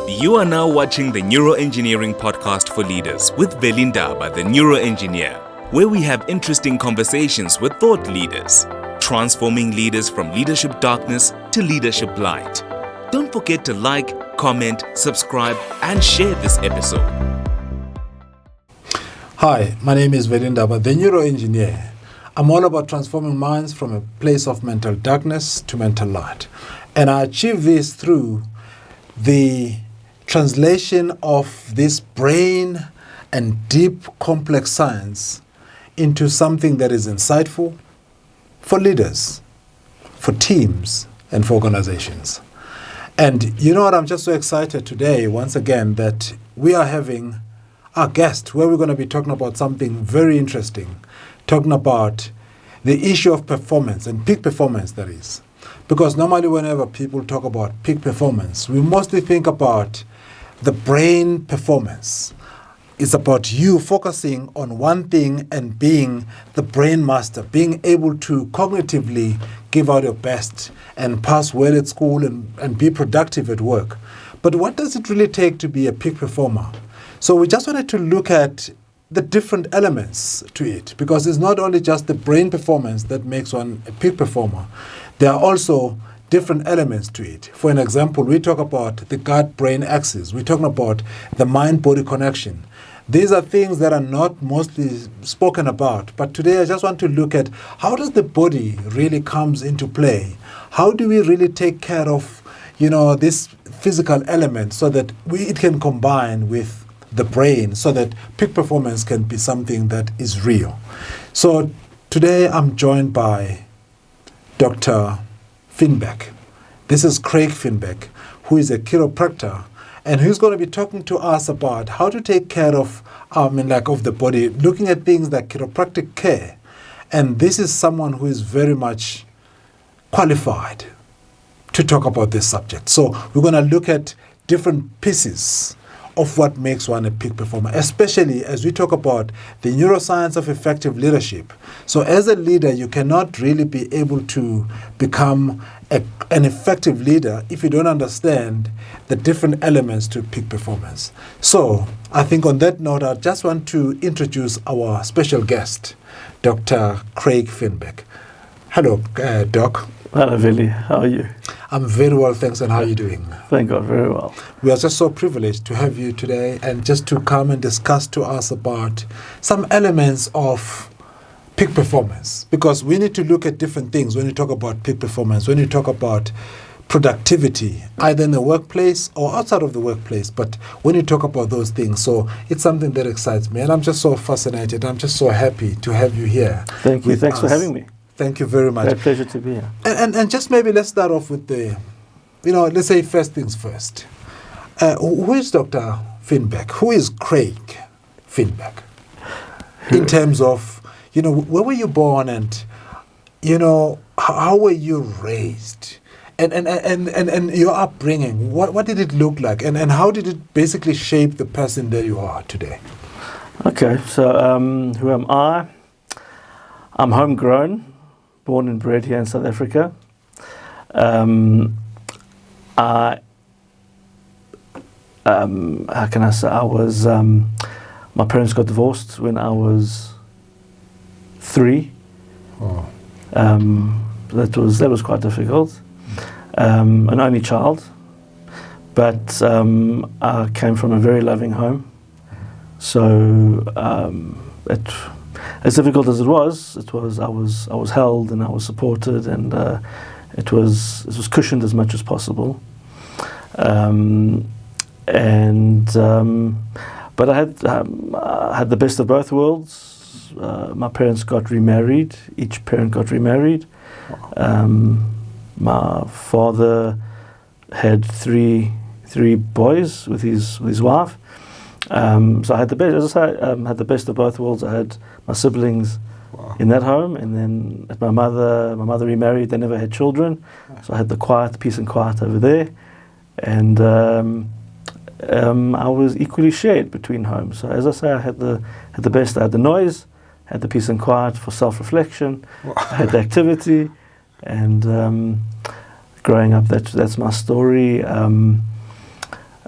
You are now watching the NeuroEngineering podcast for leaders with Veli Ndaba, the NeuroEngineer, where we have interesting conversations with thought leaders, transforming leaders from leadership darkness to leadership light. Don't forget to like, comment, subscribe, and share this episode. Hi, my name is Veli Ndaba, the NeuroEngineer. I'm all about transforming minds from a place of mental darkness to mental light. And I achieve this through the translation of this brain and deep, complex science into something that is insightful for leaders, for teams, and for organizations. And you know what? I'm just so excited today, once again, that we are having our guest, where we're going to be talking about something very interesting, talking about the issue of performance and peak performance, that is. Because normally whenever people talk about peak performance, we mostly think about the brain performance. It's about you focusing on one thing and being the brain master, being able to cognitively give out your best and pass well at school and be productive at work. But what does it really take to be a peak performer? So we just wanted to look at the different elements to it, because it's not only just the brain performance that makes one a peak performer. There are also different elements to it. For an example, we talk about the gut-brain axis. We're talking about the mind-body connection. These are things that are not mostly spoken about. But today I just want to look at how does the body really comes into play? How do we really take care of, this physical element so that it can combine with the brain so that peak performance can be something that is real. So today I'm joined by Dr. Finberg. This is Creig Finberg, who is a chiropractor, and who's going to be talking to us about how to take care of of the body, looking at things like chiropractic care. And this is someone who is very much qualified to talk about this subject. So we're going to look at different pieces of what makes one a peak performer, especially as we talk about the neuroscience of effective leadership. So as a leader, you cannot really be able to become an effective leader if you don't understand the different elements to peak performance. So I think on that note, I just want to introduce our special guest, Dr. Creig Finberg. Hello, Doc. Hello, Veli. How are you? I'm very well, thanks. And how are you doing? Thank God, very well. We are just so privileged to have you today and just to come and discuss to us about some elements of peak performance, because we need to look at different things when you talk about peak performance, when you talk about productivity, either in the workplace or outside of the workplace, but when you talk about those things. So it's something that excites me, and I'm just so fascinated. I'm just so happy to have you here. Thank you. Thanks for having me. Thank you very much. It's a pleasure to be here. And just maybe let's start off with let's say first things first. Who is Dr. Finberg? Who is Creig Finberg? In terms of, where were you born and, how were you raised? And your upbringing, what did it look like? And how did it basically shape the person that you are today? Okay, so who am I? I'm homegrown, born and bred here in South Africa. How can I say? My parents got divorced when I was 3. Oh. That was quite difficult. An only child, but I came from a very loving home. So as difficult as it was I was held and I was supported, and it was cushioned as much as possible. But I had the best of both worlds. My parents got remarried. Each parent got remarried. My father had three boys with his wife. So I had the best. As I say, had the best of both worlds. I had my siblings in that home, and then at my mother remarried. They never had children, so I had the peace and quiet over there, and I was equally shared between homes. So as I say, I had the best. I had the noise, had the peace and quiet for self-reflection. I had the activity, and growing up, that's my story.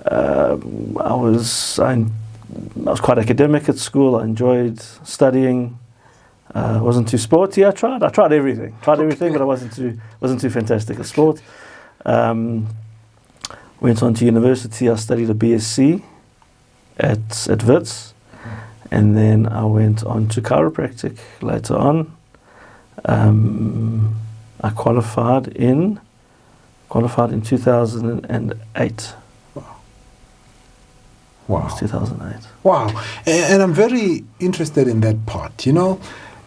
I was quite academic at school. I enjoyed studying. Wasn't too sporty. I tried everything. But I wasn't too fantastic at sport. Went on to university. I studied a BSc at Wits, and then I went on to chiropractic later on. I qualified in 2008. Wow. It was 2008. Wow. And I'm very interested in that part. You know,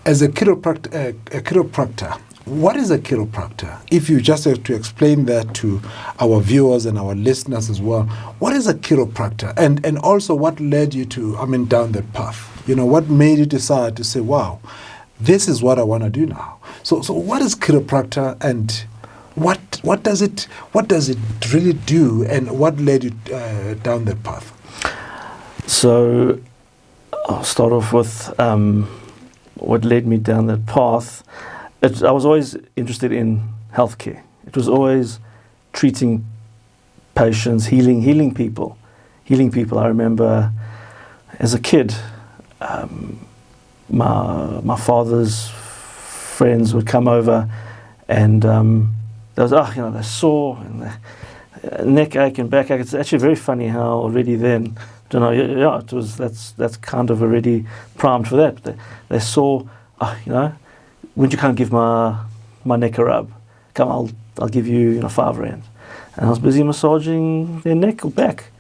as a chiropractor, what is a chiropractor? If you just have to explain that to our viewers and our listeners as well, what is a chiropractor? And also what led you to, down that path? You know, what made you decide to say, wow, this is what I want to do now? So what is chiropractor, and what does it really do, and what led you down that path? So I'll start off with what led me down that path. I was always interested in healthcare. It was always treating patients, healing people. I remember as a kid, my father's friends would come over, and they sore and the neck ache and back ache. It's actually very funny how already then, that's kind of already primed for that. They saw, wouldn't you come give my neck a rub? Come, I'll give you R5. And I was busy massaging their neck or back,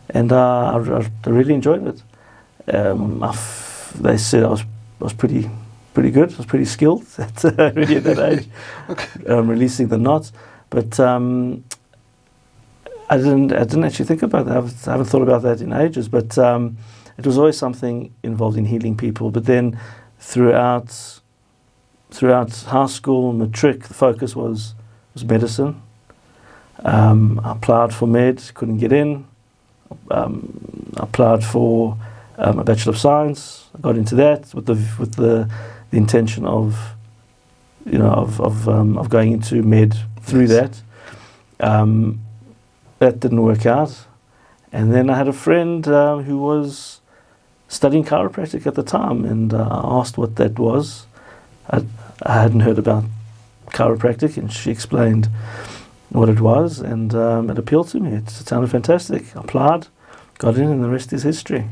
and I really enjoyed it. They said I was pretty good. I was pretty skilled already at that age, okay. Releasing the knots. But I didn't actually think about that. I haven't thought about that in ages. But it was always something involved in healing people. But then throughout high school, matric, the focus was medicine. I applied for med, couldn't get in. I applied for a Bachelor of Science. I got into that with the intention of going into med through that. That didn't work out, and then I had a friend who was studying chiropractic at the time, and I asked what that was. I hadn't heard about chiropractic, and she explained what it was, and it appealed to me. It sounded fantastic. I applied, got in, and the rest is history.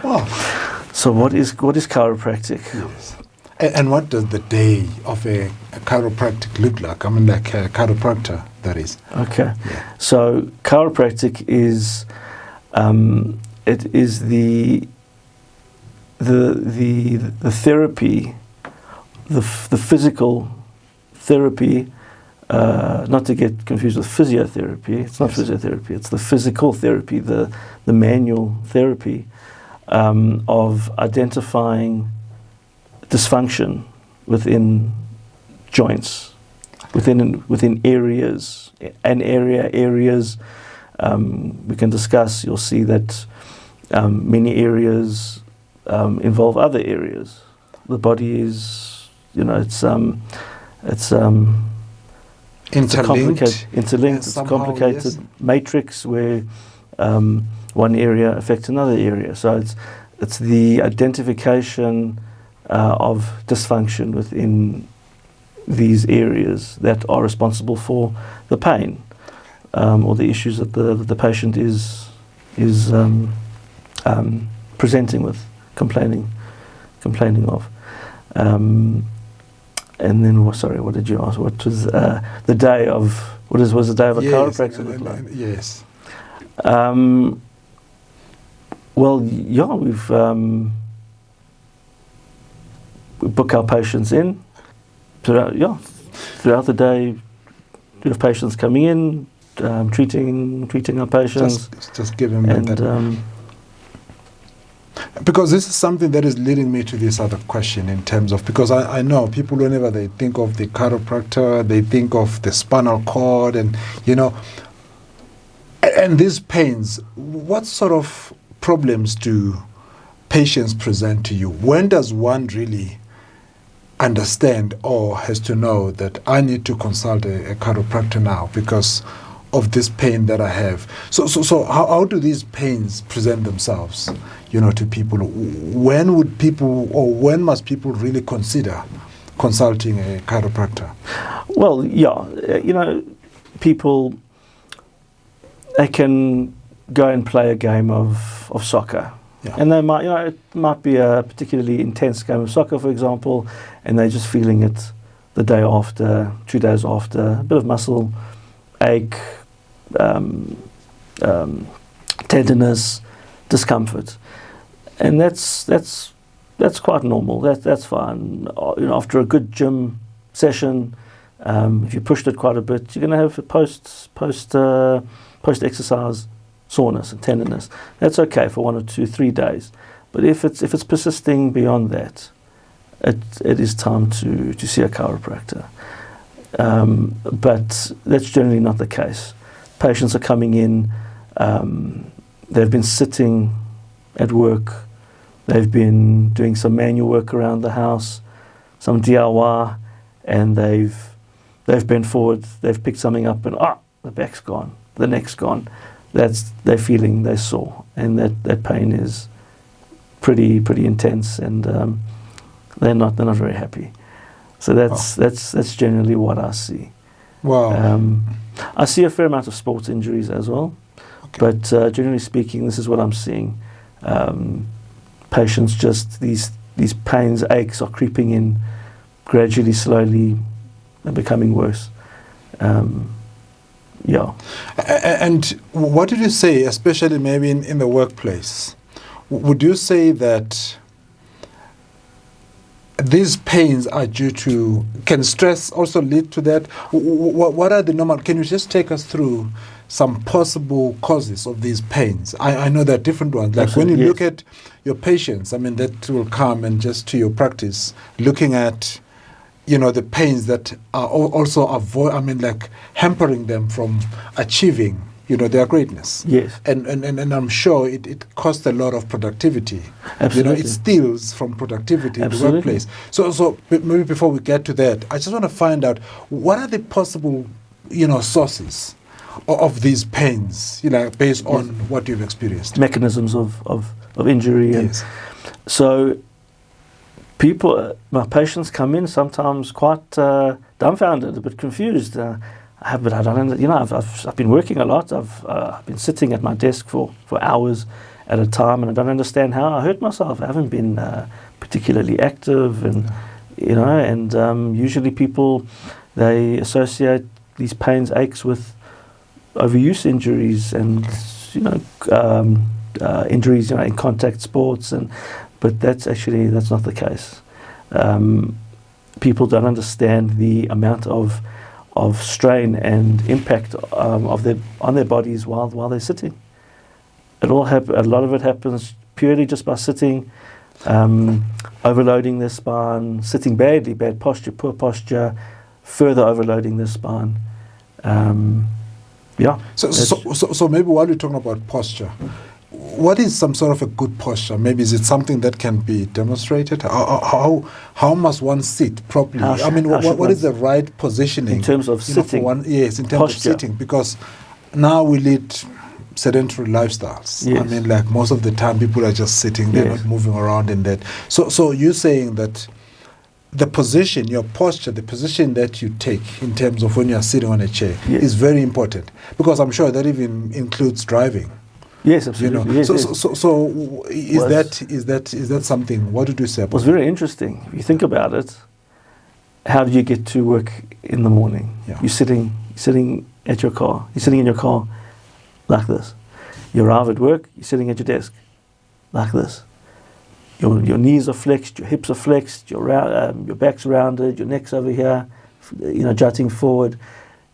Wow. So what is chiropractic? Yes. And what does the day of a chiropractic look like? Like a chiropractor, that is. Okay. Yeah. So chiropractic is it is the therapy, the physical therapy. Not to get confused with physiotherapy. It's not physiotherapy. It's the physical therapy, the manual therapy of identifying dysfunction within joints, within areas. Areas. We can discuss. You'll see that many areas involve other areas. The body is, it's interlinked. It's a complicated matrix where one area affects another area. So it's the identification of dysfunction within these areas that are responsible for the pain or the issues that the patient is presenting with, complaining of. And then, what did you ask? What was the day of? Was the day of a chiropractor look like? Yes. We book our patients in. Throughout the day, we have patients coming in, treating our patients. Just give them that. Because this is something that is leading me to this other question in terms of, because I know people, whenever they think of the chiropractor, they think of the spinal cord and these pains. What sort of problems do patients present to you? When does one really understand or has to know that I need to consult a chiropractor now? Because of this pain that I have. So how do these pains present themselves, to people? When would people, or when must people really consider consulting a chiropractor? Well, yeah, people, they can go and play a game of soccer. Yeah. And they might, it might be a particularly intense game of soccer, for example, and they're just feeling it the day after, 2 days after, a bit of muscle ache, tenderness, discomfort, and that's quite normal. That's fine. After a good gym session, if you pushed it quite a bit, you're going to have a post exercise soreness and tenderness. That's okay for 1 or 2, 3 days. But if it's persisting beyond that, it is time to see a chiropractor. But that's generally not the case. Patients are coming in, they've been sitting at work, they've been doing some manual work around the house, some DIY, and they've bent forward, they've picked something up, and the back's gone, the neck's gone. They're sore, and that pain is pretty intense, and they're not very happy. So that's generally what I see. Wow. I see a fair amount of sports injuries as well, okay. But generally speaking, this is what I'm seeing. Patients just these pains, aches are creeping in gradually, slowly, and becoming worse. Yeah. And what did you say, especially maybe in the workplace? Would you say that these pains are due to, can stress also lead to that? What are the normal, can you just take us through some possible causes of these pains? I know there are different ones. Like when you look at your patients, that will come and just to your practice, looking at the pains that are also hampering them from achieving, their greatness. Yes. And I'm sure it costs a lot of productivity. Absolutely. It steals from productivity in the Absolutely. workplace. So maybe before we get to that, I just want to find out, what are the possible, sources of these pains, based on what you've experienced? Mechanisms of injury. Yes. So my patients come in sometimes quite dumbfounded, a bit confused. But I don't, I've been working a lot. I've been sitting at my desk for hours at a time, and I don't understand how I hurt myself. I haven't been particularly active, and usually people, they associate these pains, aches with overuse injuries and injuries in contact sports, but that's not the case. People don't understand the amount of strain and impact on their bodies while they're sitting. A lot of it happens purely just by sitting, overloading their spine, sitting badly, bad posture, poor posture, further overloading their spine. So maybe while we're talking about posture, what is some sort of a good posture? Maybe is it something that can be demonstrated? How must one sit properly? What is the right positioning in terms of sitting? In terms posture. of sitting, because now we lead sedentary lifestyles. Yes. Most of the time people are just sitting, they're not moving around in that. So you're saying that the position, your posture, the position that you take in terms of when you're sitting on a chair is very important, because I'm sure that even includes driving. Yes, absolutely. Yes, so is that something? What did you say about it? It was very interesting. If you think about it, how do you get to work in the morning? Yeah. You're sitting at your car. You're sitting in your car like this. You arrive at work. You're sitting at your desk like this. Your knees are flexed. Your hips are flexed. Your back's rounded. Your neck's over here. Jutting forward.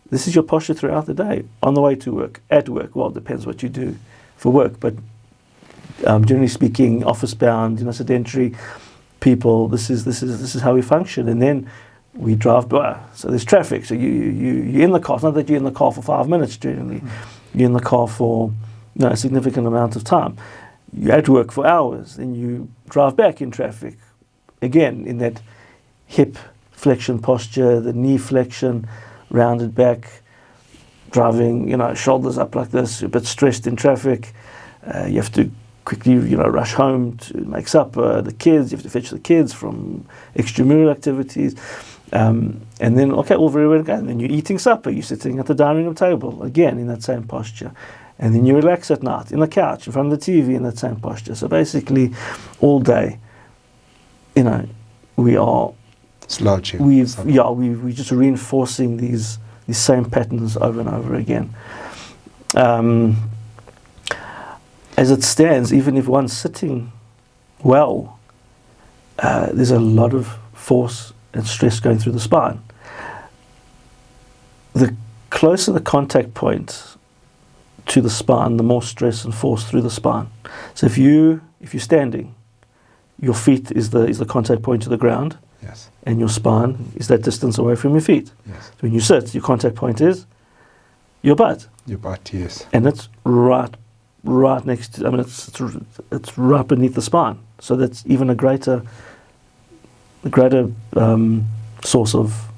This is your posture throughout the day. On the way to work, at work. Well, it depends what you do for work, but generally speaking, office-bound, sedentary people, this is how we function. And then we drive by, so there's traffic. So you're in the car. It's not that you're in the car for 5 minutes. Generally, you're in the car for a significant amount of time. You're at work for hours, then you drive back in traffic, again in that hip flexion posture, the knee flexion, rounded back. driving, shoulders up like this, you're a bit stressed in traffic, you have to quickly, rush home to make supper, the kids, you have to fetch the kids from extramural activities, and then, okay, all very well, and then you're eating supper, you're sitting at the dining room table, again, in that same posture. And then you relax at night, in the couch, in front of the TV, in that same posture. So basically, all day, we are slouching. We're just reinforcing these same patterns over and over again. As it stands, even if one's sitting well, there's a lot of force and stress going through the spine. The closer the contact point to the spine, the more stress and force through the spine. So if you're standing, your feet is the contact point to the ground, yes, and your spine is that distance away from your feet. Yes. So when you sit, your contact point is your butt. Your butt, yes. And it's right next to, it's right beneath the spine. So that's even a greater source of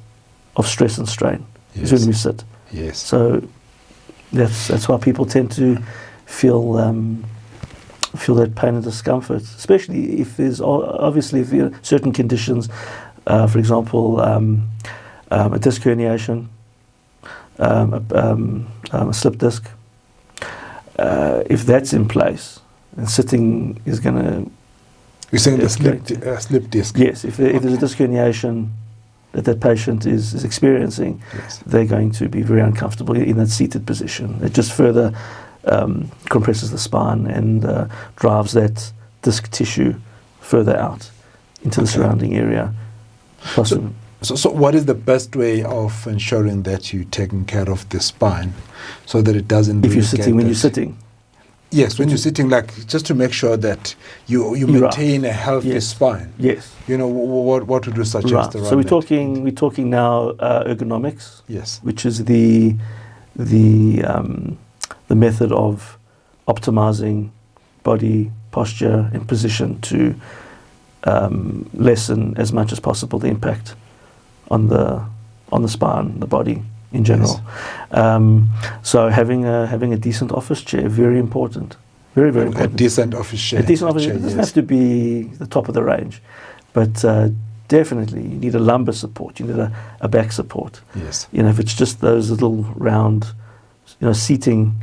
stress and strain, yes, is when we sit. Yes. So that's why people tend to feel that pain and discomfort, especially if there's obviously certain conditions, for example, a disc herniation, a slip disc. If that's in place, then sitting is going to. You're saying the slip disc? Yes. If there's a disc herniation that patient is experiencing, yes, they're going to be very uncomfortable in that seated position. It just further compresses the spine and drives that disc tissue further out into the surrounding area. So what is the best way of ensuring that you're taking care of the spine so that it doesn't... If you're sitting, when you're sitting? Yes, when you're sitting, like, just to make sure that you maintain a healthy yes, spine. Yes. What would you suggest right. around So we're talking now ergonomics. Yes. Which is the method of optimizing body posture and position to lessen as much as possible the impact on the spine, the body in general. Yes. So having a decent office chair, very important, very very important. A decent office chair. A decent office chair. It doesn't have to be the top of the range, but definitely you need a lumbar support. You need a back support. Yes. If it's just those little round, seating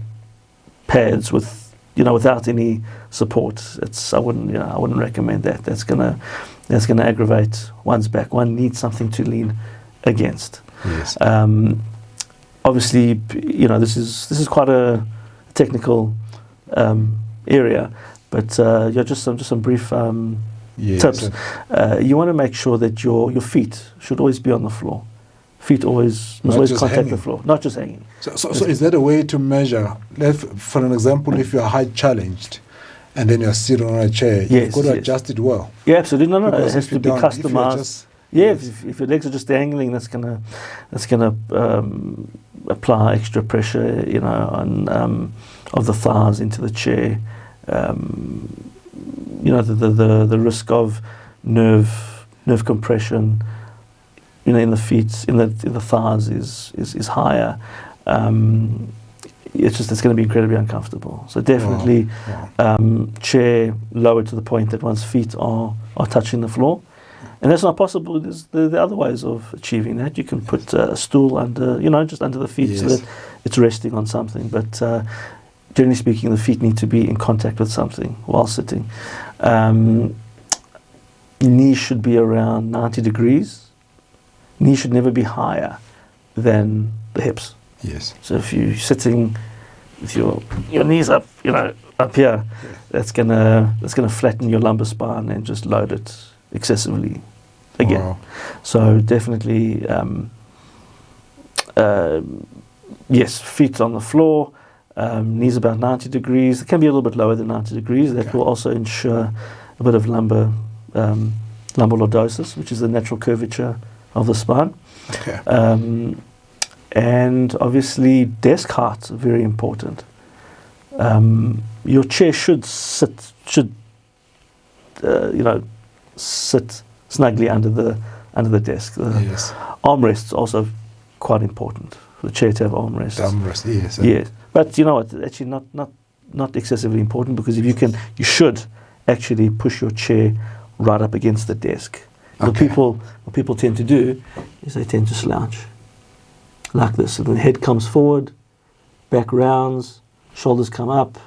pads with, without any support, I wouldn't recommend that. That's gonna aggravate one's back. One needs something to lean against. Yes. Obviously, this is quite a technical area, but just some brief yes, tips. You want to make sure that your feet should always be on the floor. Feet must always contact hanging. the floor, not just hanging. So is that a way to measure? For an example, if you are height challenged, and then you are sitting on a chair, you've got to adjust it well. Yeah, absolutely. No, because it has to be customized. If your legs are just dangling, that's gonna apply extra pressure, on of the thighs into the chair. The risk of nerve compression, in the feet, in the thighs is higher. It's going to be incredibly uncomfortable. So definitely, chair lower to the point that one's feet are touching the floor. And that's not possible. There's the other ways of achieving that. You can put a stool under, just under the feet, so that it's resting on something. But generally speaking, the feet need to be in contact with something while sitting. Knees should be around 90 degrees. Knees should never be higher than the hips. Yes. So if you're sitting with your knees up, up here, that's gonna flatten your lumbar spine and just load it excessively again. Wow. So definitely, yes, feet on the floor, knees about 90 degrees. It can be a little bit lower than 90 degrees. That will also ensure a bit of lumbar lordosis, which is the natural curvature of the spine. Okay. And obviously desk height is very important. Your chair should sit snugly under the desk. Armrests also quite important. for the chair to have armrests. The armrest, yes. Yes, but you know what? Actually, not excessively important, because if you can, you should actually push your chair right up against the desk. Okay. What people tend to do is they tend to slouch like this, and the head comes forward, back rounds, shoulders come up.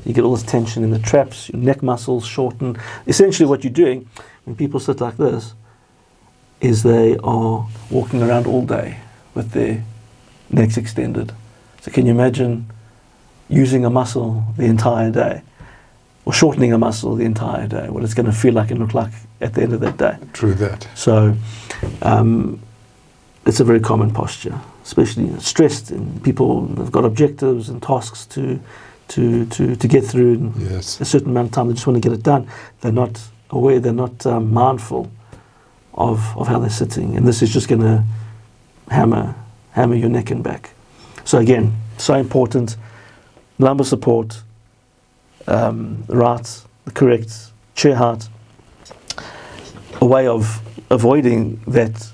You get all this tension in the traps, your neck muscles shorten. Essentially what you're doing when people sit like this is they are walking around all day with their necks extended. So can you imagine using a muscle the entire day, or shortening a muscle the entire day, what it's going to feel like and look like at the end of that day? True that. So it's a very common posture, especially stressed, and people have got objectives and tasks to get through in Yes. a certain amount of time. They just want to get it done. They're not aware, they're not mindful of how they're sitting, and this is just going to hammer your neck and back. So again, so important. Lumbar support, right, the correct chair height. A way of avoiding that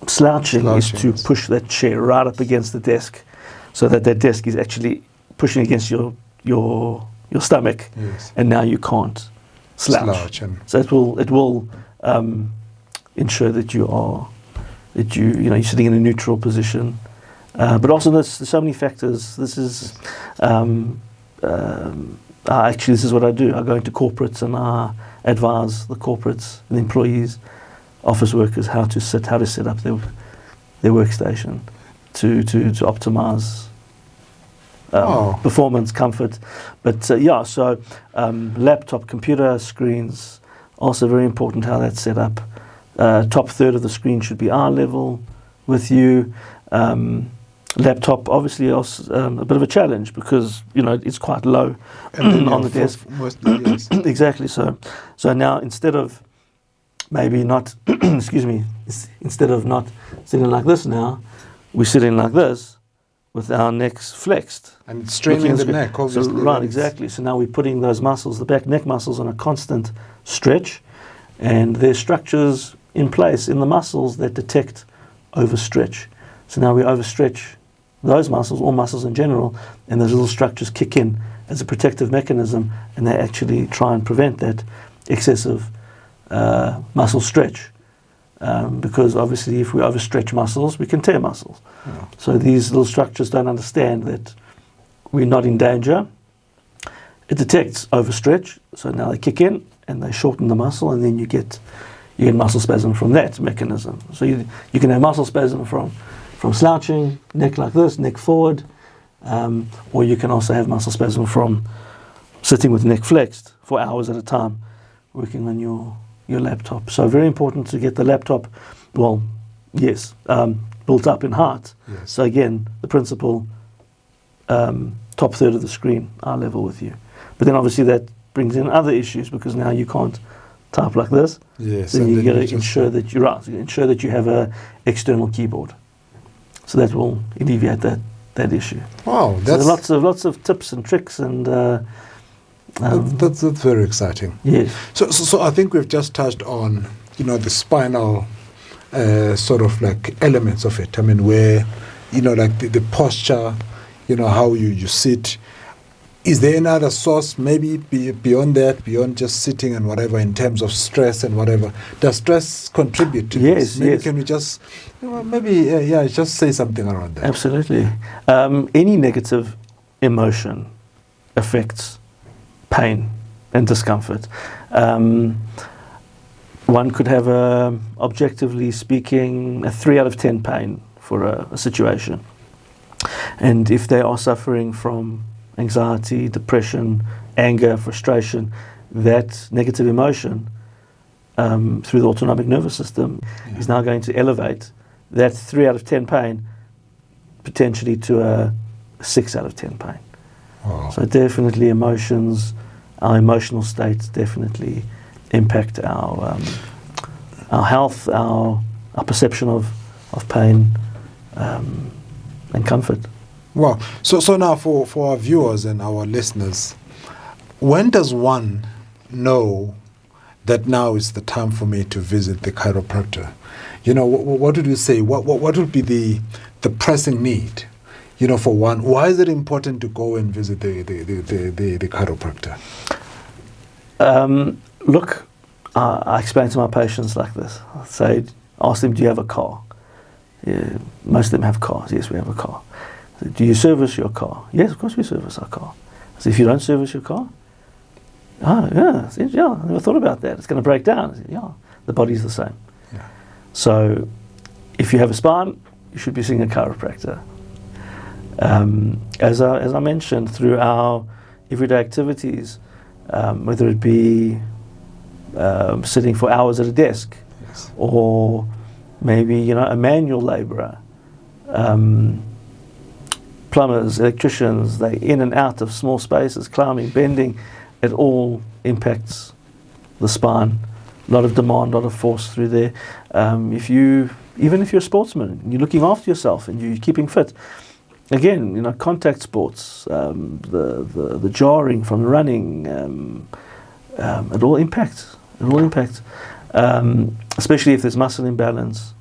slouching is to push that chair right up against the desk, so that desk is actually pushing against your stomach, Yes. and now you can't slouch. So it will ensure that you're sitting in a neutral position. But also there's so many factors. This is actually, this is what I do. I go into corporates and I advise the corporates and the employees, office workers, how to set up their workstation to optimize performance, comfort. But so laptop, computer screens, also very important how that's set up. Top third of the screen should be eye level with you. Laptop, obviously, also a bit of a challenge, because it's quite low on the desk. Yes. Exactly. So now, instead of maybe not, instead of not sitting like this, now we're sitting like this with our necks flexed. And straining the neck, obviously. So, right, exactly. So now we're putting those muscles, the back neck muscles, on a constant stretch, and there's structures in place in the muscles that detect overstretch. So now we overstretch those muscles, all muscles in general, and those little structures kick in as a protective mechanism, and they actually try and prevent that excessive muscle stretch. Because obviously if we overstretch muscles, we can tear muscles. Yeah. So these little structures don't understand that we're not in danger. It detects overstretch, so now they kick in and they shorten the muscle, and then you get muscle spasm from that mechanism. So you can have muscle spasm from slouching, neck like this, neck forward, or you can also have muscle spasm from sitting with neck flexed for hours at a time, working on your laptop. So very important to get the laptop, built up in height. Yes. So again, the principle, top third of the screen, eye level with you. But then obviously that brings in other issues, because now you can't type like this. Yes. So you got to ensure that you're right. You ensure that you have an external keyboard. So that will alleviate that issue. Wow, that's lots of tips and tricks, and that's very exciting. Yes. So I think we've just touched on the spinal sort of like elements of it. I mean, where like the posture, how you sit. Is there another source, maybe beyond that, beyond just sitting and whatever, in terms of stress and whatever? Does stress contribute to this? Maybe can we just, just say something around that? Absolutely. Any negative emotion affects pain and discomfort. One could have, objectively speaking, a 3 out of 10 pain for a situation. And if they are suffering from anxiety, depression, anger, frustration, that negative emotion through the autonomic nervous system is now going to elevate that 3 out of 10 pain potentially to a 6 out of 10 pain. Wow. So definitely our emotional states definitely impact our health, our perception of pain and comfort. Wow. So now for our viewers and our listeners, when does one know that now is the time for me to visit the chiropractor. What would you say? What would be the pressing need? For one, why is it important to go and visit the chiropractor? Look, I explain to my patients like this. I ask them, do you have a car? Yeah, most of them have cars. Yes, we have a car. So, do you service your car? Yes, of course we service our car. So if you don't service your car? Oh, yeah, I never thought about that. It's going to break down. I said, yeah, the body's the same. Yeah. So if you have a spine, you should be seeing a chiropractor. As I mentioned, through our everyday activities, whether it be sitting for hours at a desk, yes, or maybe a manual labourer, plumbers, electricians, they're in and out of small spaces, climbing, bending, it all impacts the spine. A lot of demand, a lot of force through there. Even if you're a sportsman, you're looking after yourself and you're keeping fit. Again, contact sports, the jarring from running, it all impacts. It all impacts, especially if there's muscle imbalance.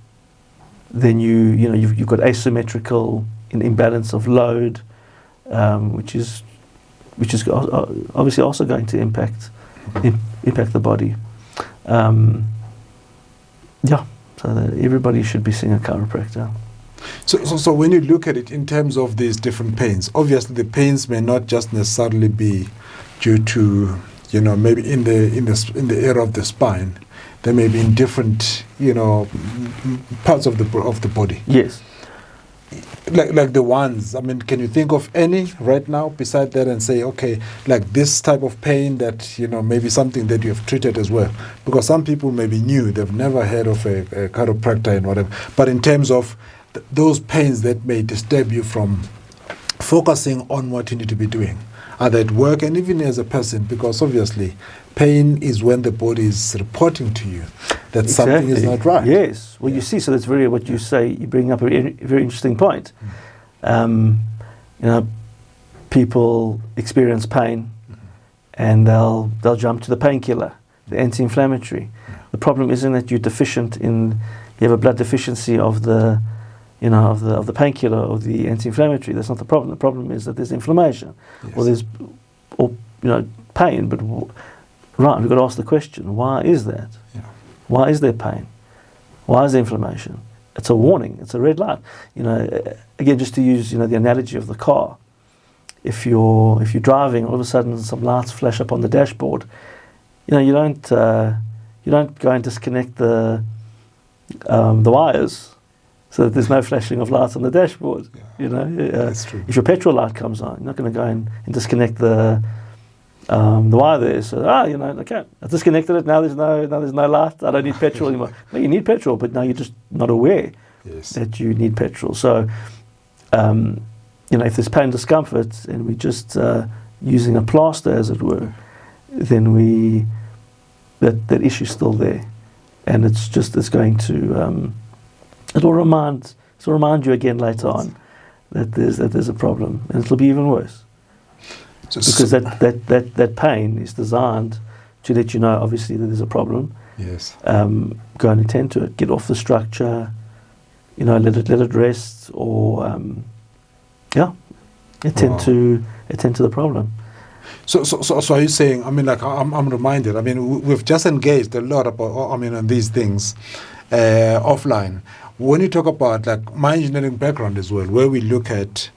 Then you've got asymmetrical imbalance of load, which is obviously also going to impact the body. So that everybody should be seeing a chiropractor. So when you look at it in terms of these different pains, obviously the pains may not just necessarily be due to maybe in the area of the spine. They may be in different parts of the body. Yes. Like the ones, can you think of any right now beside that and say, okay, like this type of pain that, maybe something that you have treated as well? Because some people may be new, they've never heard of a chiropractor and whatever. But in terms of those pains that may disturb you from focusing on what you need to be doing, are they at work and even as a person? Because obviously pain is when the body is reporting to you that something is not right. Yes. Well, you see, so that's very what you say. You bring up a very interesting point. People experience pain, and they'll jump to the painkiller, the anti-inflammatory. The problem isn't that you're deficient you have a blood deficiency of the painkiller or the anti-inflammatory. That's not the problem. The problem is that there's inflammation, yes, or pain. But we've got to ask the question: why is that? Yeah. Why is there pain? Why is there inflammation? It's a warning. It's a red light. Again, just to use the analogy of the car. If you're driving, all of a sudden some lights flash up on the dashboard. You don't go and disconnect the wires so that there's no flashing of lights on the dashboard. Yeah. That's true. If your petrol light comes on, you're not going to go and disconnect the wire there. So okay, I disconnected it. Now there's no light. I don't need petrol anymore. No, you need petrol, but now you're just not aware that you need petrol. So if there's pain, discomfort, and we're just using a plaster, as it were, then that issue's still there, and it's going to it'll remind you again later on that there's a problem, and it'll be even worse. Because that pain is designed to let you know, obviously, that there's a problem. Yes. Go and attend to it. Get off the structure. Let it rest, or attend to the problem. So are you saying? I'm reminded. We've just engaged a lot about. On these things offline. When you talk about my engineering background as well, where we look at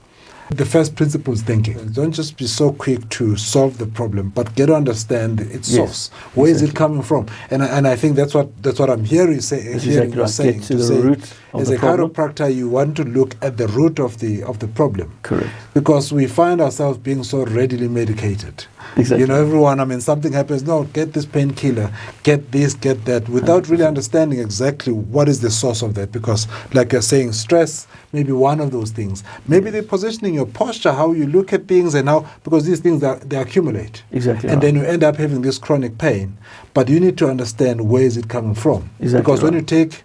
the first principles thinking. Don't just be so quick to solve the problem, but get to understand its source. Where is it coming from? And I think that's what I'm hearing you saying. Get to the root of as the a problem. chiropractor, you want to look at the root of the problem. Correct. Because we find ourselves being so readily medicated. Exactly. Everyone, something happens, no, get this painkiller, get this, get that, without really understanding exactly what is the source of that. Because, like you're saying, stress may be one of those things. Maybe the positioning, your posture, how you look at things, and how, because these things, they accumulate. Exactly. And then you end up having this chronic pain. But you need to understand where is it coming from. Exactly. Because when you take,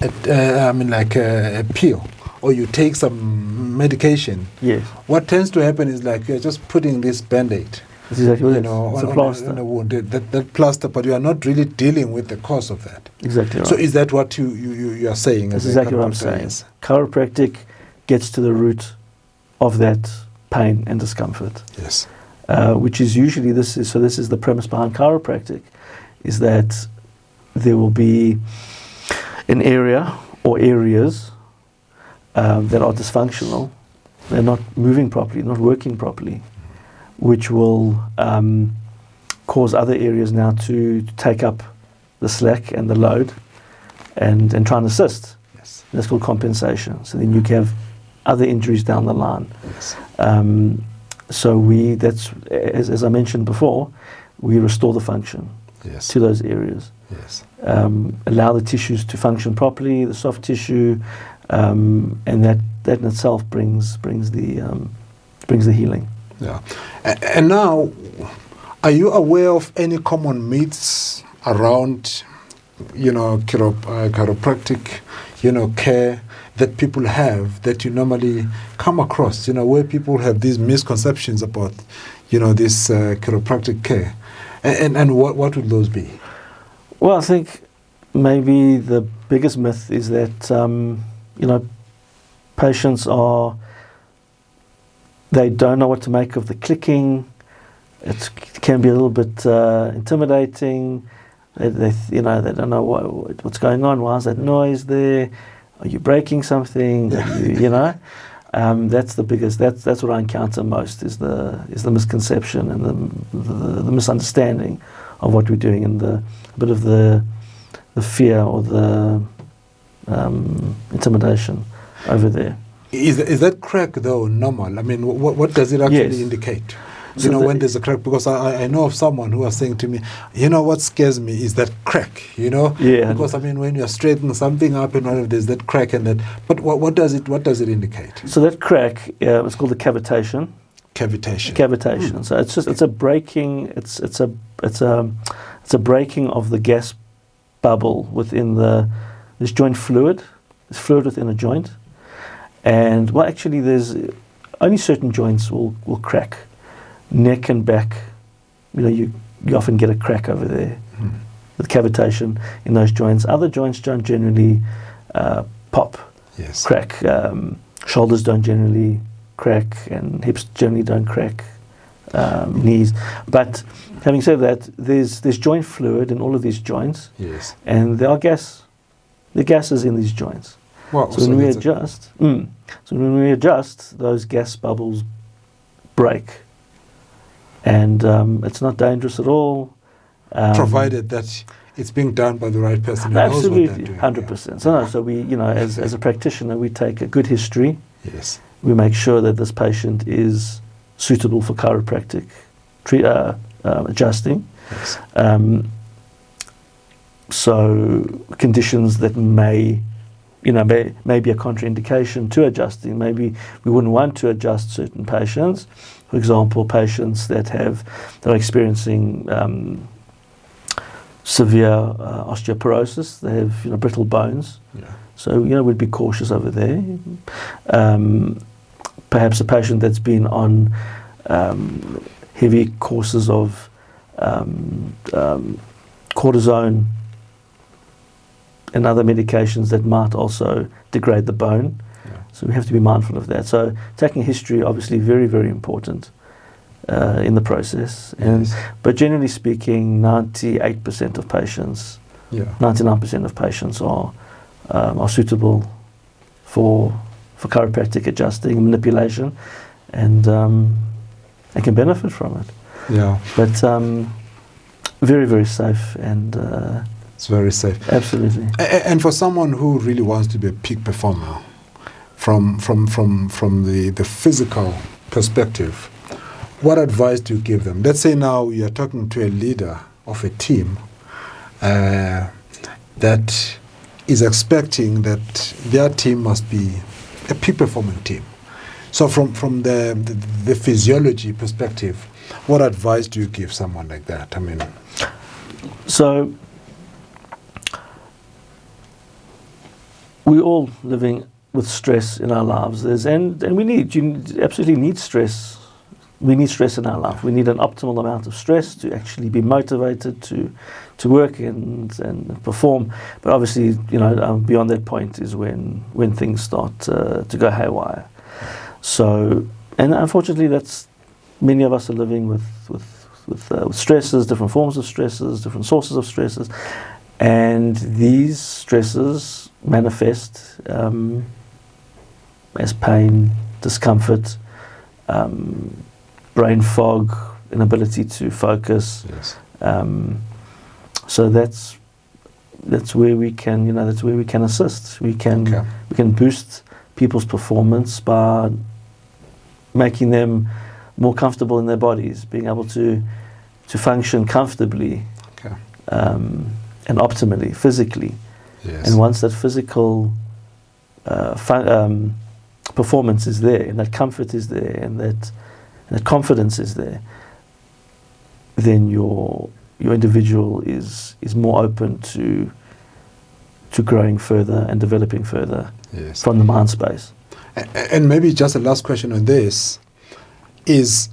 a pill, or you take some medication, yes, what tends to happen is you're just putting this Band-Aid That's exactly what you it is. know, It's a plaster. on a wound. That plaster, but you are not really dealing with the cause of that. Exactly right. So is that what you are saying? That's as a exactly what I'm chiropractor? saying. Yes. Chiropractic gets to the root of that pain and discomfort, Yes. which is usually this is the premise behind chiropractic, is that there will be an area or areas that are dysfunctional, they're not moving properly, not working properly, which will cause other areas now to take up the slack and the load and try and assist. Yes. That's called compensation. So then you can have other injuries down the line. Yes. So that's as I mentioned before, we restore the function Yes. to those areas. Yes. Allow the tissues to function properly, the soft tissue, and that in itself brings the healing. Yeah. And now, are you aware of any common myths around, chiropractic, care that people have that you normally come across, where people have these misconceptions about, this chiropractic care? And what would those be? Well, I think maybe the biggest myth is that, patients they don't know what to make of the clicking. It can be a little bit intimidating. They don't know what's going on. Why is that noise there? Are you breaking something? That's the biggest. That's what I encounter most is the misconception and the misunderstanding of what we're doing, and a bit of the fear or the intimidation over there. Is that crack though normal? I mean, what does it actually indicate? So when there's a crack, because I know of someone who was saying to me, what scares me is that crack, Yeah. Because when you're straightening something up and there's that crack and that, but what does it indicate? So that crack, it's called the cavitation. Cavitation. So it's a breaking. It's a breaking of the gas bubble within this joint fluid. There's fluid within a joint, and actually there's only certain joints will crack. Neck and back, you often get a crack over there, with cavitation in those joints. Other joints don't generally pop, crack. Shoulders don't generally crack, and hips generally don't crack, knees. But having said that, there's joint fluid in all of these joints, and there are gases in these joints. Wow, so when we adjust, those gas bubbles break. And it's not dangerous at all. Provided that it's being done by the right person who absolutely, knows what they're doing. 100%. So we, as a practitioner, we take a good history. Yes. We make sure that this patient is suitable for chiropractic adjusting. Yes. So conditions that may be a contraindication to adjusting. Maybe we wouldn't want to adjust certain patients. For example, patients that are experiencing severe osteoporosis, they have brittle bones. Yeah. So we'd be cautious over there. Perhaps a patient that's been on heavy courses of cortisone and other medications that might also degrade the bone. So we have to be mindful of that. So taking history, obviously, very, very important in the process. But generally speaking, 98% of patients, 99% of patients are suitable for chiropractic adjusting and manipulation, and can benefit from it. Yeah. But very, very safe, and it's very safe. Absolutely. And for someone who really wants to be a peak performer, from the physical perspective, what advice do you give them? Let's say now you're talking to a leader of a team that is expecting that their team must be a peak performing team. So from the physiology perspective, what advice do you give someone like that? I mean, so we're all living with stress in our lives. And you absolutely need stress we need stress in our life. We need an optimal amount of stress to actually be motivated to work and perform. But obviously, beyond that point is when things start to go haywire. So, and unfortunately, that's many of us are living with stresses, different forms of stresses, different sources of stresses, and these stresses manifest as pain, discomfort, brain fog, inability to focus. Yes. So that's where we can assist. We can boost people's performance by making them more comfortable in their bodies, being able to function comfortably, and optimally, physically. Yes. And once that physical performance is there, and that comfort is there, and that confidence is there, then your individual is more open to growing further and developing further from the mind space. And maybe just a last question on this is,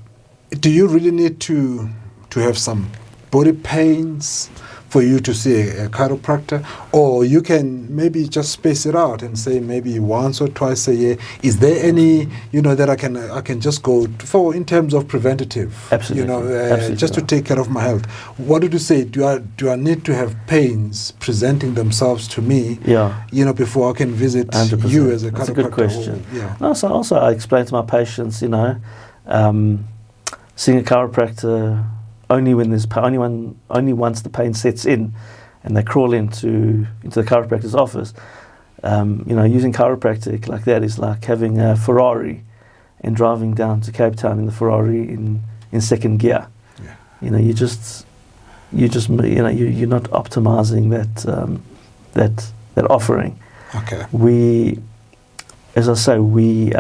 do you really need to have some body pains for you to see a chiropractor, or you can maybe just space it out and say maybe once or twice a year? Is there any that I can just go for in terms of preventative? Absolutely. Absolutely just to take care of my health. What did you say? Do I need to have pains presenting themselves to me? Yeah. Before I can visit 100%. you as a chiropractor. That's a good question. Yeah. Also, I explain to my patients, seeing a chiropractor only once the pain sets in, and they crawl into the chiropractor's office. Using chiropractic like that is like having a Ferrari and driving down to Cape Town in the Ferrari in second gear. Yeah. You're not optimizing that offering. Okay. As I say, we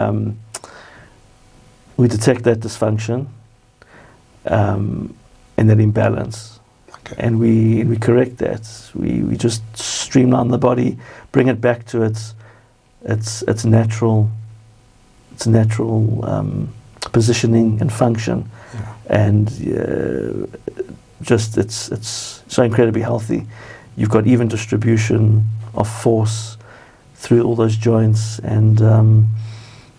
detect that dysfunction. And that imbalance, and we correct that. We just streamline the body, bring it back to its natural positioning and function, and it's so incredibly healthy. You've got even distribution of force through all those joints, and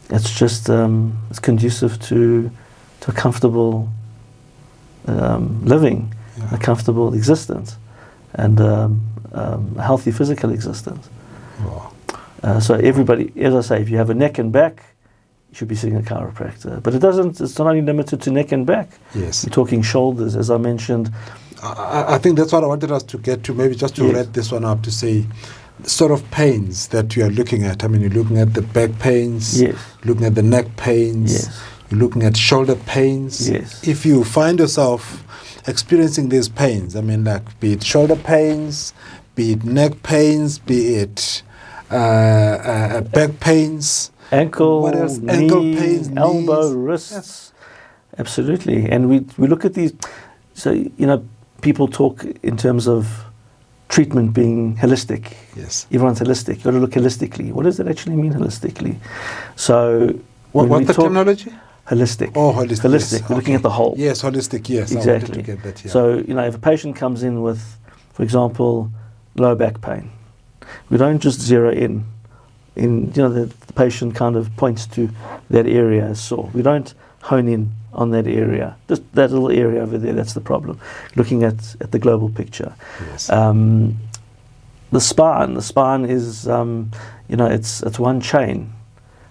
it's just it's conducive to a comfortable living, a comfortable existence, and a healthy physical existence. Wow. So everybody, as I say, if you have a neck and back, you should be seeing a chiropractor. But it's not only limited to neck and back. Yes. You're talking shoulders, as I mentioned. I think that's what I wanted us to get to, maybe just to wrap this one up, to say sort of pains that you are looking at. I mean, you're looking at the back pains, looking at the neck pains, you're looking at shoulder pains. Yes. If you find yourself experiencing these pains, I mean, like, be it shoulder pains, be it neck pains, be it back pains, ankle pains, elbow, wrists. Absolutely. And we look at these. So, people talk in terms of treatment being holistic. Yes. Everyone's holistic. You've got to look holistically. What does that actually mean, holistically? So, what's the terminology? Holistic. Oh, holistic. Holistic. Yes. We're looking at the whole. Yes, holistic. Yes, exactly. I wanted to get that. Yeah. So, if a patient comes in with, for example, lower back pain, we don't just zero in. The patient kind of points to that area as sore. We don't hone in on that area, just that little area over there. That's the problem. Looking at the global picture. Yes. The spine is it's one chain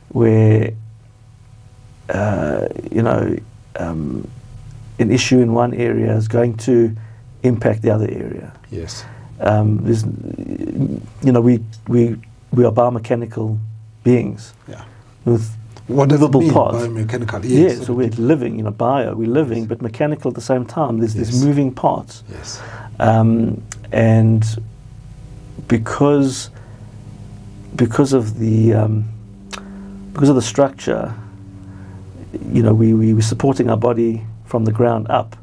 where an issue in one area is going to impact the other area. Yes. We are biomechanical beings. Yeah. With what does it movable mean? parts. Biomechanical. Yes. So we're living, we're living, but mechanical at the same time. There's moving parts. Yes. And because of the structure, we're supporting our body from the ground up.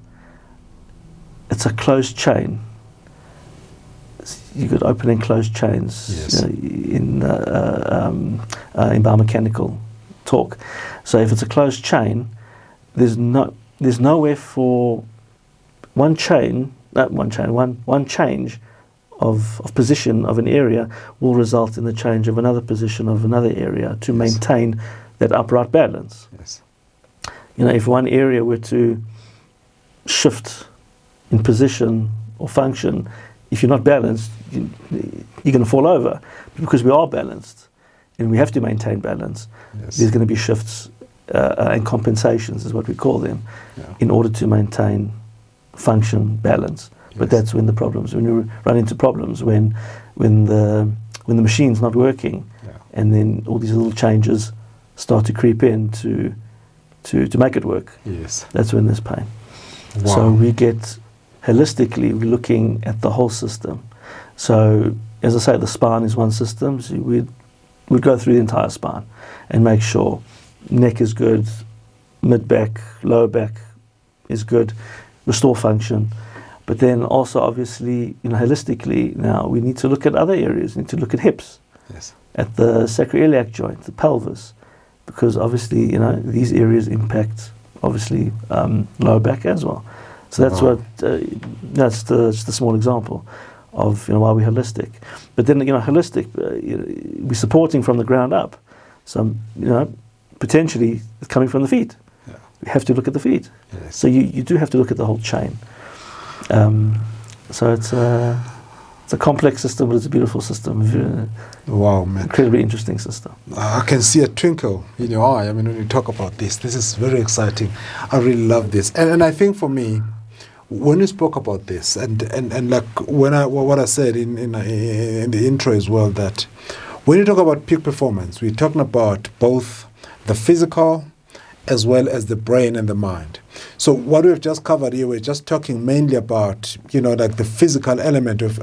It's a closed chain. You could open and close chains. Yes. In biomechanical talk. So if it's a closed chain, there's nowhere for one change of position of an area will result in the change of another position of another area to maintain that upright balance. Yes. If one area were to shift in position or function, if you're not balanced, you're going to fall over. Because we are balanced and we have to maintain balance, there's going to be shifts and compensations is what we call them, in order to maintain function, balance. But that's when you run into problems, when the machine's not working, and then all these little changes start to creep in to make it work. Yes. That's when there's pain. Wow. So we get holistically, we're looking at the whole system. So as I say, the spine is one system. So we'd go through the entire spine and make sure neck is good, mid back, lower back is good, restore function. But then also, obviously, holistically, now we need to look at other areas. We need to look at hips, at the sacroiliac joint, the pelvis, because obviously, these areas impact, obviously, lower back as well. So that's that's just a small example of why we're holistic. But then, holistic, we're supporting from the ground up. So, potentially it's coming from the feet. Yeah. We have to look at the feet. Yes. So you do have to look at the whole chain. So it's a complex system, but it's a beautiful system. Wow, man. Incredibly interesting system. I can see a twinkle in your eye. I mean, when you talk about this is very exciting. I really love this. And I think for me, when you spoke about this, and like what I said in the intro as well, that when you talk about peak performance, we're talking about both the physical as well as the brain and the mind. So what we've just covered here, we're just talking mainly about, like the physical element of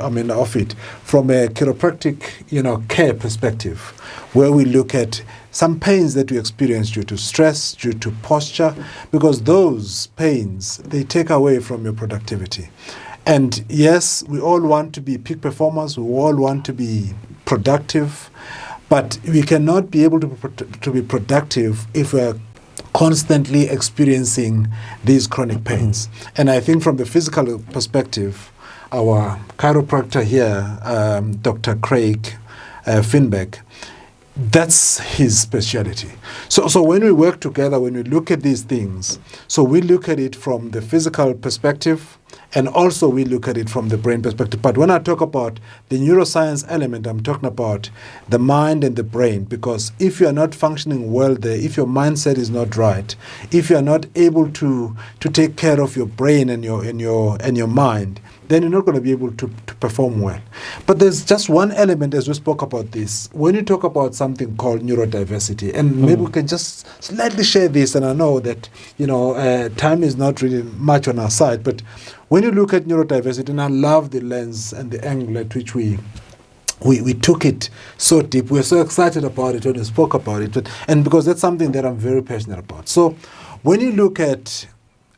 it from a chiropractic, care perspective, where we look at some pains that we experience due to stress, due to posture, because those pains, they take away from your productivity. And yes, we all want to be peak performers, we all want to be productive, but we cannot be able to be productive if we're constantly experiencing these chronic pains. And I think from the physical perspective, our chiropractor here, Dr. Creig Finberg, that's his specialty. So when we work together, when we look at these things, so we look at it from the physical perspective, and also we look at it from the brain perspective. But when I talk about the neuroscience element, I'm talking about the mind and the brain, because if you are not functioning well there, if your mindset is not right, if you are not able to take care of your brain and your mind, then you're not going to be able to perform well. But there's just one element, as we spoke about this, when you talk about something called neurodiversity, and maybe we can just slightly share this, and I know that, time is not really much on our side, but when you look at neurodiversity, and I love the lens and the angle at which we took it so deep. We're so excited about it when we spoke about it, and because that's something that I'm very passionate about. So when you look at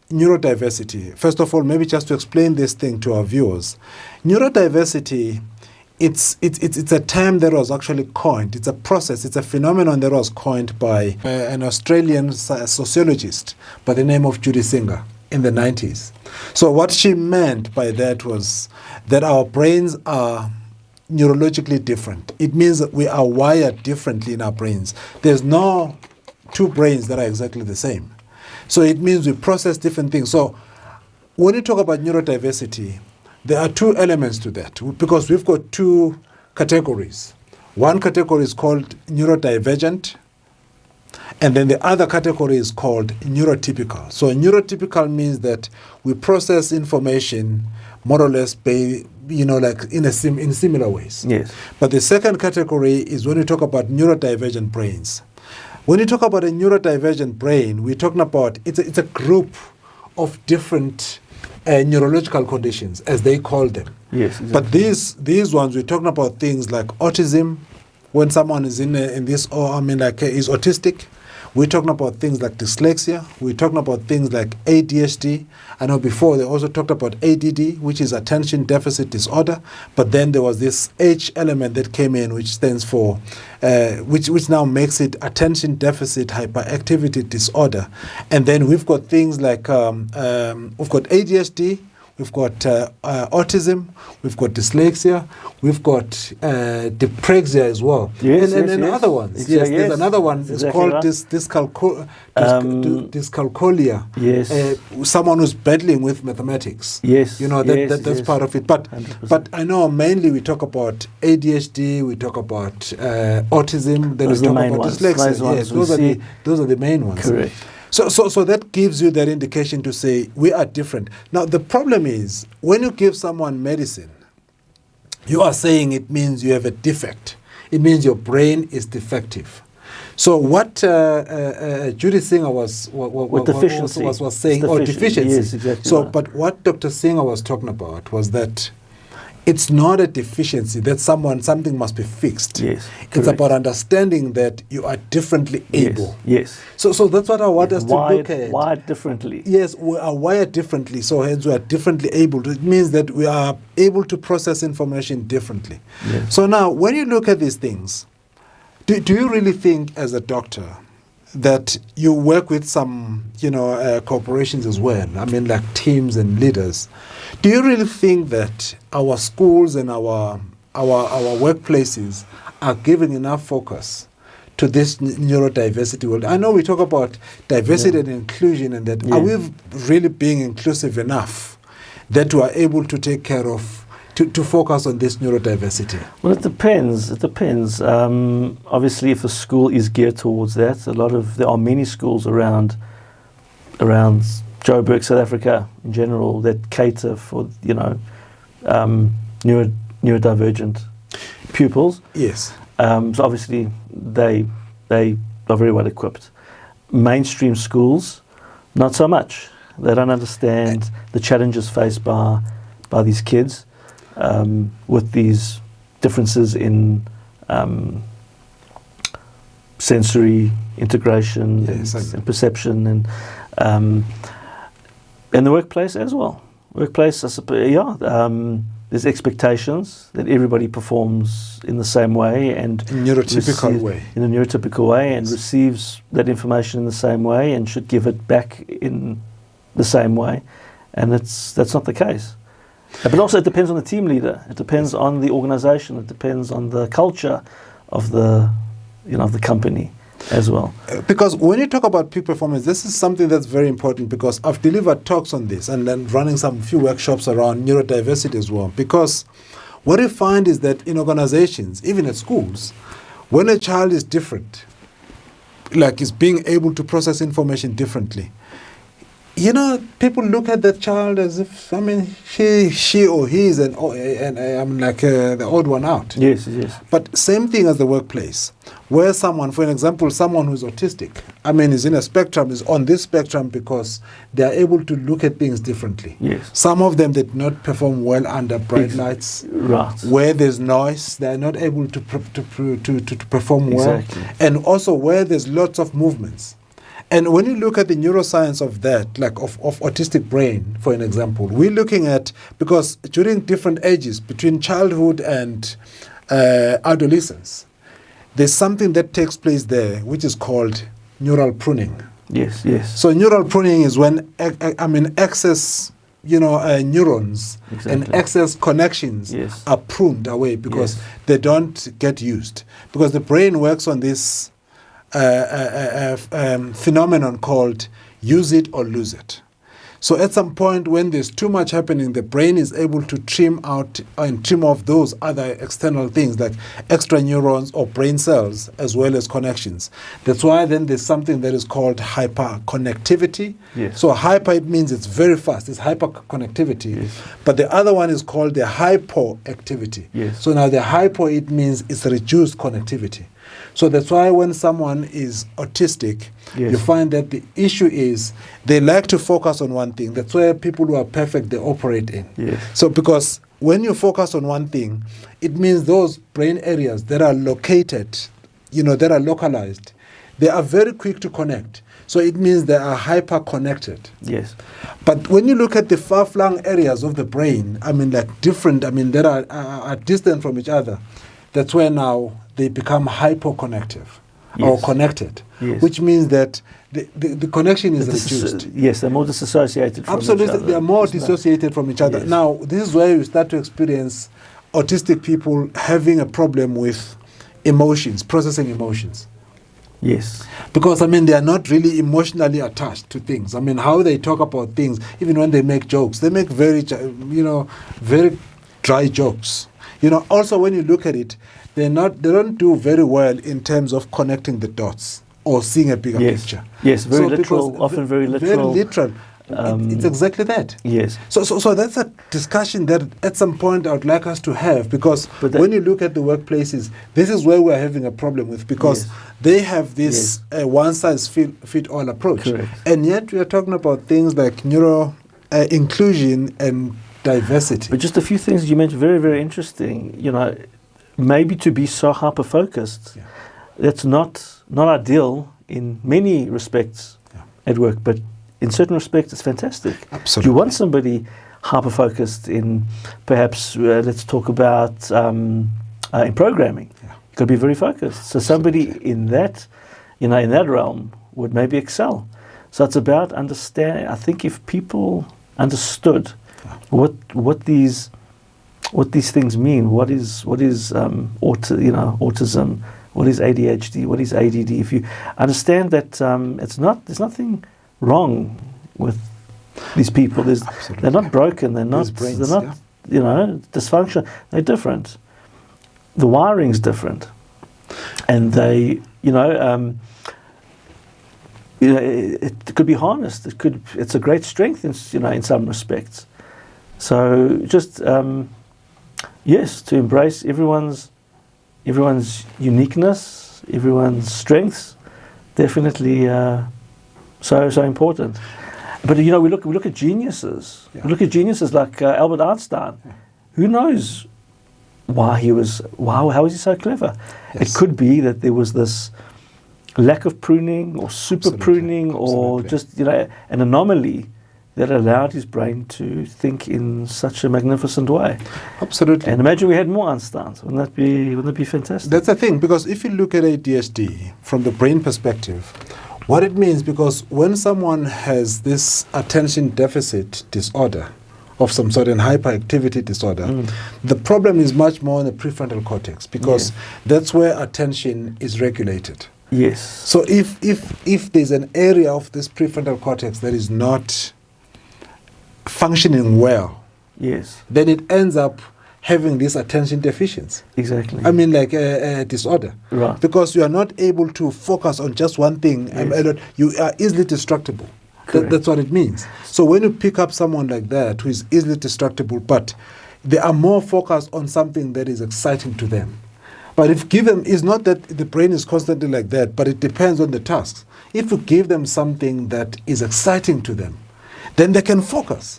neurodiversity, first of all, maybe just to explain this thing to our viewers, neurodiversity, it's a term that was actually coined. It's a process. It's a phenomenon that was coined by an Australian sociologist by the name of Judy Singer in the 90s. So what she meant by that was that our brains are neurologically different. It means that we are wired differently in our brains. There's no two brains that are exactly the same. So it means we process different things. So when you talk about neurodiversity, there are two elements to that, because we've got two categories. One category is called neurodivergent, and then the other category is called neurotypical. So neurotypical means that we process information more or less like in similar ways. Yes. But the second category is when we talk about neurodivergent brains. When you talk about a neurodivergent brain, we're talking about it's a group of different neurological conditions, as they call them. Yes. Exactly. But these ones, we're talking about things like autism, when someone is is autistic. We're talking about things like dyslexia. We're talking about things like ADHD. I know before they also talked about ADD, which is attention deficit disorder. But then there was this H element that came in, which stands for, which now makes it attention deficit hyperactivity disorder. And then we've got things like, we've got ADHD, we've got autism, we've got dyslexia, we've got dypraxia as well. Yes, and other ones. Exactly, yes, there's another one. It's exactly called right. dyscalculia. Yes. Someone who's battling with mathematics. Yes. That's part of it. But 100%. I know mainly we talk about ADHD, we talk about autism, then Those we are the talk main about ones. dyslexia. Those ones Yes, we see. those are the main ones. Correct. So that gives you that indication to say we are different. Now the problem is when you give someone medicine, you are saying it means you have a defect. It means your brain is defective. So what Judy Singer was saying, It's or deficiency. deficiency. Yes, exactly So, right. but what Dr. Singer was talking about was that it's not a deficiency, that something must be fixed. Yes, It's correct. about understanding that you are differently able. Yes. So that's what I want us to look at. Wired differently. Yes, we are wired differently, so hence we are differently able. It means that we are able to process information differently. Yes. So now, when you look at these things, do you really think as a doctor that you work with some, corporations as well? I mean, like teams and leaders. Do you really think that our schools and our workplaces are giving enough focus to this neurodiversity world? I know we talk about diversity and inclusion and that. Yeah. Are we really being inclusive enough that we are able to take care of, to focus on this neurodiversity? Well, it depends. Obviously, if a school is geared towards that, there are many schools around Joburg, South Africa in general that cater for neurodivergent pupils. Yes. So obviously they are very well equipped. Mainstream schools, not so much. They don't understand the challenges faced by these kids with these differences in sensory integration and perception and in the workplace as well. Workplace, I suppose, there's expectations that everybody performs in the same way and In a neurotypical way and receives that information in the same way and should give it back in the same way, and that's not the case. But also it depends on the team leader. It depends on the organisation. It depends on the culture of the company as well. Because when you talk about peak performance, this is something that's very important, because I've delivered talks on this and then running few workshops around neurodiversity as well. Because what you find is that in organizations, even at schools, when a child is different, like is being able to process information differently, people look at that child as if, she or he is the odd one out. Yes. But same thing as the workplace, where someone, for example, someone who's autistic, is in a spectrum, is on this spectrum because they are able to look at things differently. Yes. Some of them did not perform well under bright lights. Right. Where there's noise, they are not able to perform well. Exactly. And also where there's lots of movements. And when you look at the neuroscience of that, like of autistic brain, for an example, we're looking at, because during different ages, between childhood and adolescence, there's something that takes place there, which is called neural pruning. Yes. So neural pruning is when, excess, neurons and excess connections are pruned away because they don't get used. Because the brain works on this phenomenon called use it or lose it. So at some point when there's too much happening, the brain is able to trim out and trim off those other external things like extra neurons or brain cells as well as connections. That's why then there's something that is called hyperconnectivity. Yes. So hyper, it means it's very fast, it's hyperconnectivity. Yes. But the other one is called the hypoactivity. Yes. So now the hypo, it means it's reduced connectivity. So that's why when someone is autistic, you find that the issue is they like to focus on one thing. That's where people who are perfect, they operate in. Yes. So because when you focus on one thing, it means those brain areas that are located, that are localized, they are very quick to connect. So it means they are hyper-connected. Yes. But when you look at the far-flung areas of the brain, that are distant from each other, that's where now they become hypoconnective or connected, which means that the connection is reduced. Yes, they're more disassociated from each other. They are more dissociated from each other. Yes. Now, this is where you start to experience autistic people having a problem with emotions, processing emotions. Yes. Because, they are not really emotionally attached to things. How they talk about things, even when they make jokes, they make very dry jokes. Also when you look at it, they don't do very well in terms of connecting the dots or seeing a bigger picture. Yes, very literal, often very literal. Very literal. It's exactly that. Yes. So that's a discussion that at some point I would like us to have, because when you look at the workplaces, this is where we're having a problem with, because they have this one-size-fit-all approach. Correct. And yet we are talking about things like neuro inclusion and diversity. But just a few things you mentioned, very, very interesting. Maybe to be so hyper-focused, that's not ideal in many respects at work, but in certain respects, it's fantastic. Absolutely. You want somebody hyper-focused in, perhaps, let's talk about in programming. Yeah. You've got to be very focused. So somebody in that, in that realm would maybe excel. So it's about understanding. I think if people understood what these things mean, what is autism, what is ADHD, what is ADD. If you understand that there's nothing wrong with these people. They're not broken. They're not dysfunctional. They're different. The wiring's different, and they, it could be harnessed. It's a great strength in some respects. So just to embrace everyone's uniqueness, everyone's strengths, definitely. So important. But we look at geniuses. Yeah. We look at geniuses like Albert Einstein. Yeah. Who knows how was he so clever? Yes. It could be that there was this lack of pruning or super pruning or just an anomaly that allowed his brain to think in such a magnificent way. Absolutely. And imagine we had more Einsteins. Wouldn't that be fantastic? That's the thing, because if you look at ADHD from the brain perspective, what it means, because when someone has this attention deficit disorder of some sort, and hyperactivity disorder, the problem is much more in the prefrontal cortex, because that's where attention is regulated. Yes. So if there's an area of this prefrontal cortex that is not functioning well, then it ends up having this attention deficiency. Exactly. Like a disorder. Right. Because you are not able to focus on just one thing. Yes. You are easily distractible. That's what it means. So when you pick up someone like that who is easily distractible, but they are more focused on something that is exciting to them. But if given, it's not that the brain is constantly like that, but it depends on the tasks. If you give them something that is exciting to them, then they can focus.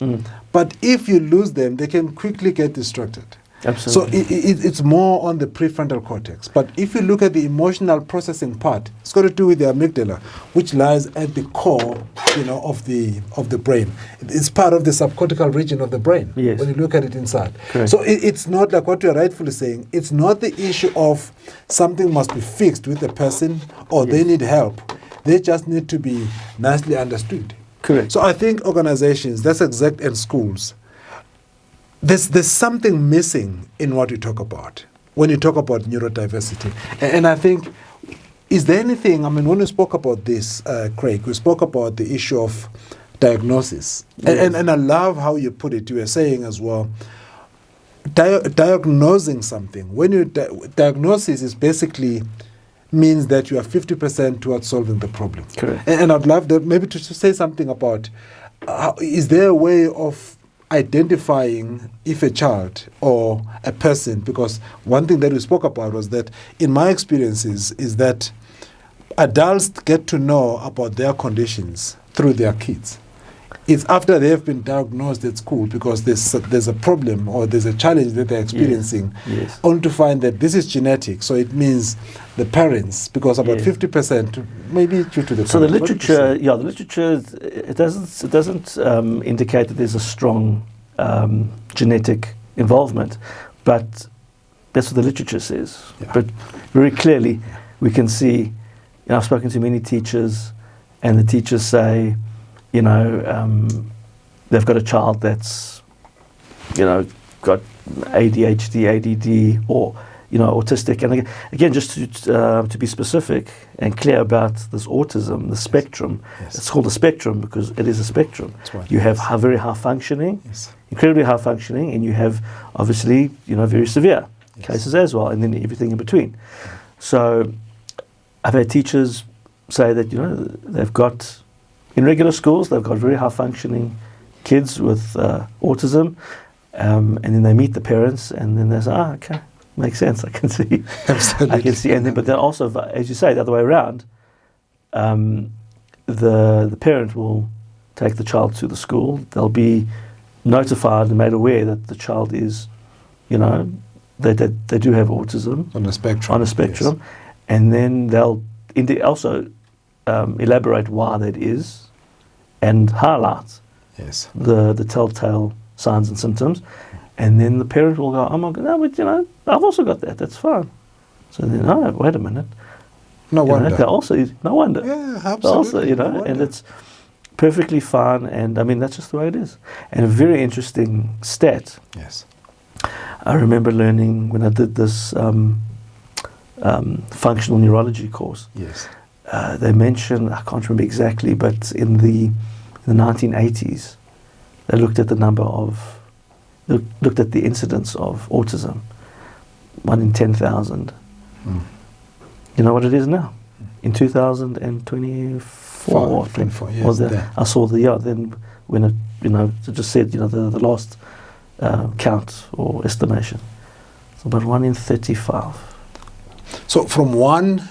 But if you lose them, they can quickly get distracted. Absolutely. So it's more on the prefrontal cortex. But if you look at the emotional processing part, it's got to do with the amygdala, which lies at the core, of the brain. It's part of the subcortical region of the brain. Yes. When you look at it inside. Correct. So it's not like what you're rightfully saying. It's not the issue of something must be fixed with the person or they need help. They just need to be nicely understood. Correct. So I think organizations, that's exact, and schools, there's something missing in what you talk about when you talk about neurodiversity. And I think, is there anything, when we spoke about this, Creig, we spoke about the issue of diagnosis. Yes. And I love how you put it. You were saying as well, diagnosing something. When you diagnosis is basically means that you are 50% towards solving the problem. Correct. And I'd love that maybe to say something about, is there a way of identifying if a child or a person, because one thing that we spoke about was that in my experiences is that adults get to know about their conditions through their kids. It's after they have been diagnosed at school because there's a problem or there's a challenge that they're experiencing, Yes. only to find that this is genetic. So it means the parents, because about Yes. 50% maybe due to the So the parents. What literature, would you the literature, it doesn't indicate that there's a strong genetic involvement, but that's what the literature says. Yeah. But very clearly, we can see. I've spoken to many teachers, and the teachers say, they've got a child that's, got ADHD, ADD, or autistic. And again, just to be specific and clear about this autism, the spectrum. Yes. It's called a spectrum because it is a spectrum. That's right. You have very high functioning, Yes. incredibly high functioning, and you have obviously very severe Yes. cases as well, and then everything in between. So I've had teachers say that they've got, in regular schools, they've got very high functioning kids with autism, and then they meet the parents, and then they say, okay, makes sense. I can see. Absolutely. I can see. And then, but then also, as you say, the other way around, the parent will take the child to the school. They'll be notified and made aware that the child is, they do have autism On a spectrum. on a spectrum, and then they'll also elaborate why that is, and highlight Yes. the telltale signs and symptoms, and then the parent will go, oh my God, no, but I've also got that. That's fine. So then, wait a minute. No wonder. They also, no wonder. Yeah, They absolutely. also, No and wonder. it's perfectly fine. And I mean, that's just the way it is. And a very interesting stat. Yes. I remember learning when I did this functional neurology course. Yes. They mentioned, I can't remember exactly, but in the 1980s, they looked at the looked at the incidence of autism, 1 in 10,000. Mm. You know what it is now? In 2024, I think, 24, yes, was there. I saw then when it, it just said, the last count or estimation. So about 1 in 35. So from 1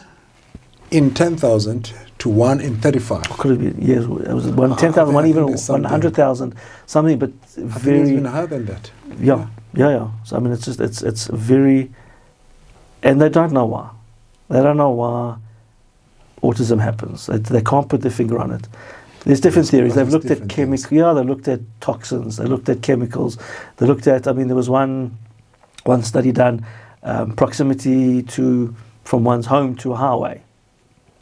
in 10,000 to 1 in 35. Could it be? Yes, it was 1 in 10,000, one I think even there's something. 100,000, something, but I think it's very. even higher than that. Yeah. So I mean, it's just it's very, and they don't know why. They don't know why autism happens. They can't put their finger on it. There's different theories. They've looked at chemicals. Yeah, they looked at toxins. They looked at chemicals. They looked at. I mean, there was one study done, proximity from one's home to a highway,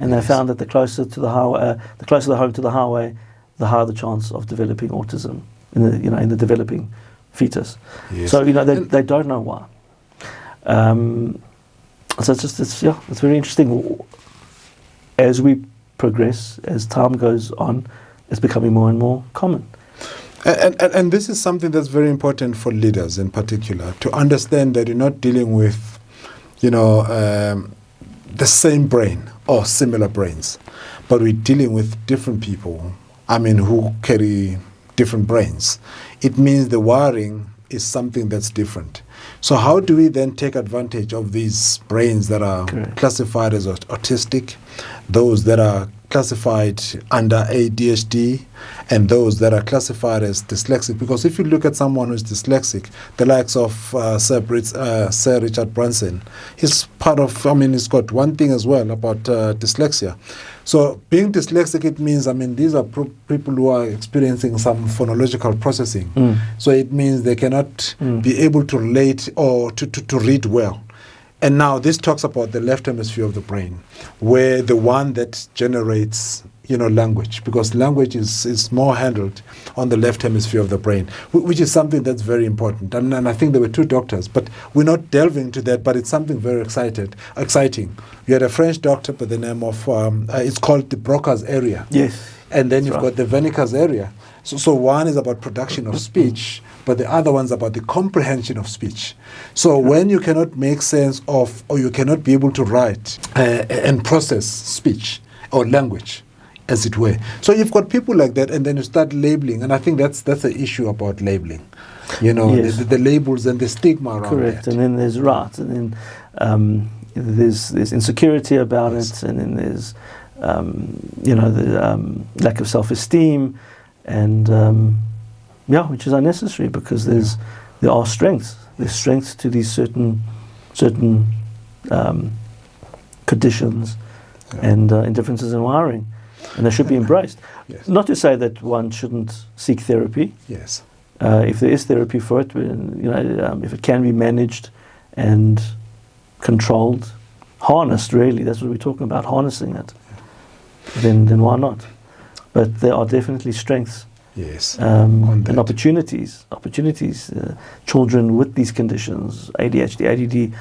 and they found that the closer the home to the highway, the higher the chance of developing autism in the developing fetus. Yes. So they don't know why. So it's very interesting. As we progress, as time goes on, it's becoming more and more common. And this is something that's very important for leaders in particular, to understand that you're not dealing with, the same brain or similar brains, but we're dealing with different people, who carry different brains. It means the wiring is something that's different. So how do we then take advantage of these brains that are Correct. classified as autistic, those that are classified under ADHD, and those that are classified as dyslexic? Because if you look at someone who's dyslexic, the likes of Sir Richard Branson, he's part of, he's got one thing as well about dyslexia. So being dyslexic, it means, these are people who are experiencing some phonological processing. So it means they cannot be able to relate or to read well. And now this talks about the left hemisphere of the brain, where the one that generates, language, because language is more handled on the left hemisphere of the brain, which is something that's very important. And I think there were 2 doctors, but we're not delving into that, but it's something very exciting. You had a French doctor by the name of, it's called the Broca's area. Yes. And then you've got the Wernicke's area. So one is about production of speech, but the other one's about the comprehension of speech. So when you cannot make sense of, or you cannot be able to write and process speech or language, as it were. So you've got people like that, and then you start labeling, and I think that's the issue about labeling. Yes. The labels and the stigma around Correct. that. And then there's and then there's insecurity about it, and then there's the lack of self-esteem, and which is unnecessary, because there are strengths. There's strengths to these certain conditions and differences in wiring, and they should be embraced. Yes. Not to say that one shouldn't seek therapy. Yes. If there is therapy for it, if it can be managed and controlled, harnessed, really, that's what we're talking about, harnessing it, then why not? But there are definitely strengths. Yes. And opportunities. Children with these conditions, ADHD, ADD,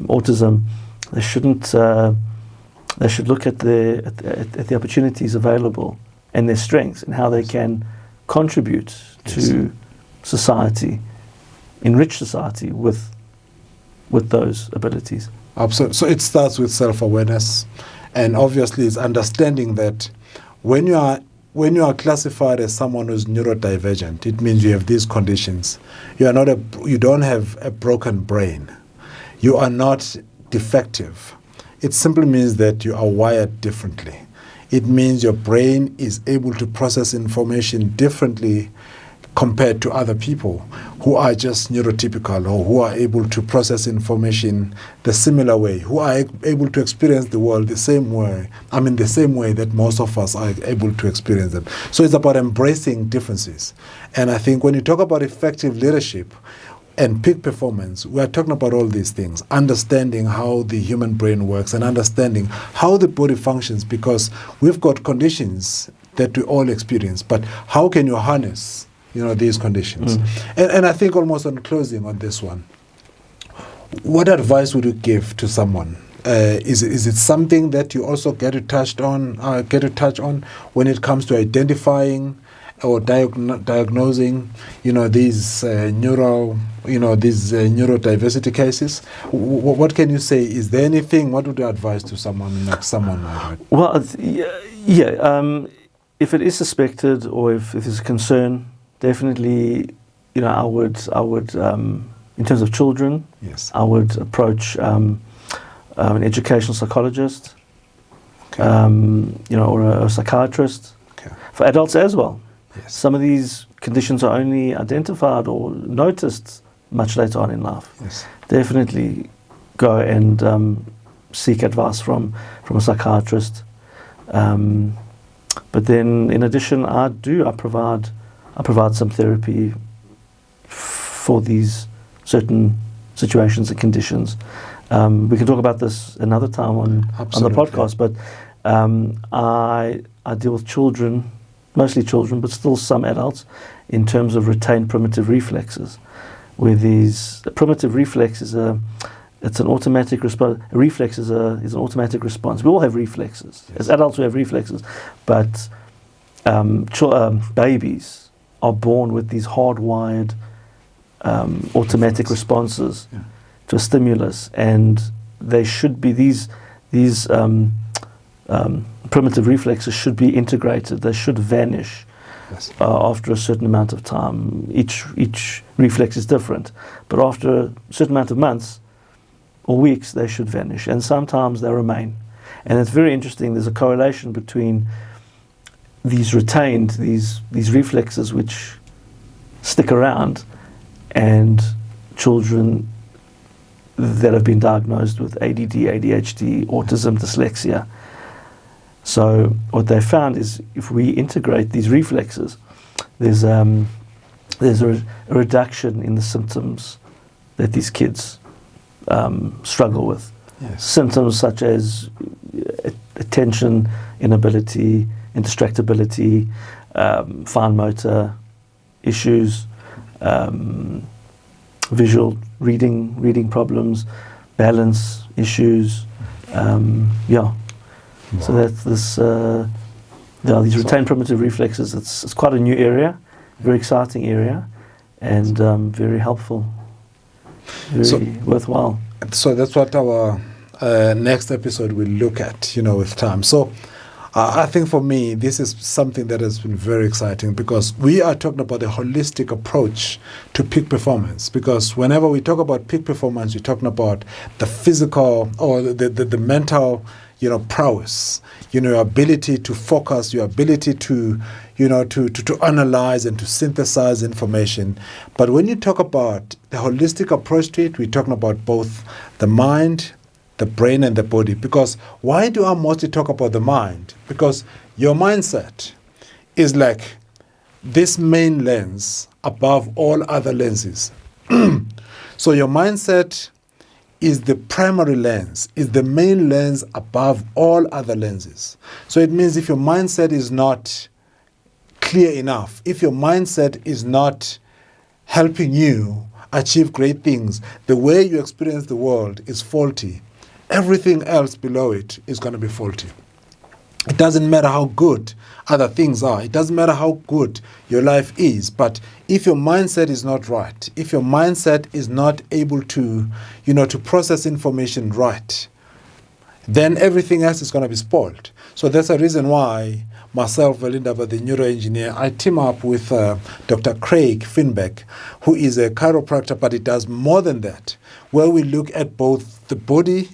autism, they shouldn't. They should look at the opportunities available and their strengths and how they can contribute to society, enrich society with those abilities. Absolutely. So it starts with self-awareness, and obviously it's understanding that when you are classified as someone who's neurodivergent, it means you have these conditions. You don't have a broken brain. You are not defective. It simply means that you are wired differently. It means your brain is able to process information differently compared to other people who are just neurotypical, or who are able to process information the similar way, who are able to experience the world the same way that most of us are able to experience them. So it's about embracing differences. And I think when you talk about effective leadership and peak performance, we are talking about all these things, understanding how the human brain works and understanding how the body functions, because we've got conditions that we all experience, but how can you harness these conditions? And I think, almost on closing on this one, what advice would you give to someone? Is it something that you also get to touch on when it comes to identifying or diagnosing, these neurodiversity cases? What can you say? Is there anything? What would you advise to someone like that? Well, if it is suspected, or if there's a concern, definitely, I would, in terms of children, yes, I would approach an educational psychologist, okay, or a psychiatrist, okay, for adults as well. Yes. Some of these conditions are only identified or noticed much later on in life. Yes. Definitely go and seek advice from a psychiatrist. But then, in addition, I provide some therapy for these certain situations and conditions. We can talk about this another time on the podcast, but I deal with children, mostly children, but still some adults, in terms of retained primitive reflexes, where these primitive reflexes it's an automatic response. A reflex is an automatic response. We all have reflexes. Yes. As adults, we have reflexes, but babies are born with these hardwired automatic responses to a stimulus, and they should be these primitive reflexes should be integrated. They should vanish after a certain amount of time. Each reflex is different, but after a certain amount of months or weeks, they should vanish, and sometimes they remain. And it's very interesting. There's a correlation between these reflexes which stick around, and children that have been diagnosed with ADD, ADHD, autism, dyslexia. So what they found is, if we integrate these reflexes, there's a reduction in the symptoms that these kids struggle with. Yes. Symptoms such as attention inability, indistractability, fine motor issues, visual reading problems, balance issues. Wow. So that's this. There are these retained primitive reflexes. It's quite a new area, very exciting area, and very helpful, very worthwhile. So that's what our next episode will look at, with time. So I think for me, this is something that has been very exciting, because we are talking about a holistic approach to peak performance. Because whenever we talk about peak performance, we're talking about the physical or the mental, prowess, your ability to focus, your ability to analyze and to synthesize information. But when you talk about the holistic approach to it, we're talking about both the mind, the brain, and the body. Because why do I mostly talk about the mind? Because your mindset is like this main lens above all other lenses. So your mindset is the primary lens, is the main lens above all other lenses. So it means if your mindset is not clear enough, if your mindset is not helping you achieve great things, the way you experience the world is faulty, everything else below it is going to be faulty. It doesn't matter how good other things are. It doesn't matter how good your life is. But if your mindset is not right, if your mindset is not able to, to process information right, then everything else is going to be spoiled. So that's a reason why myself, Veli Ndaba, the neuroengineer, I team up with Dr. Creig Finberg, who is a chiropractor, but it does more than that, where we look at both the body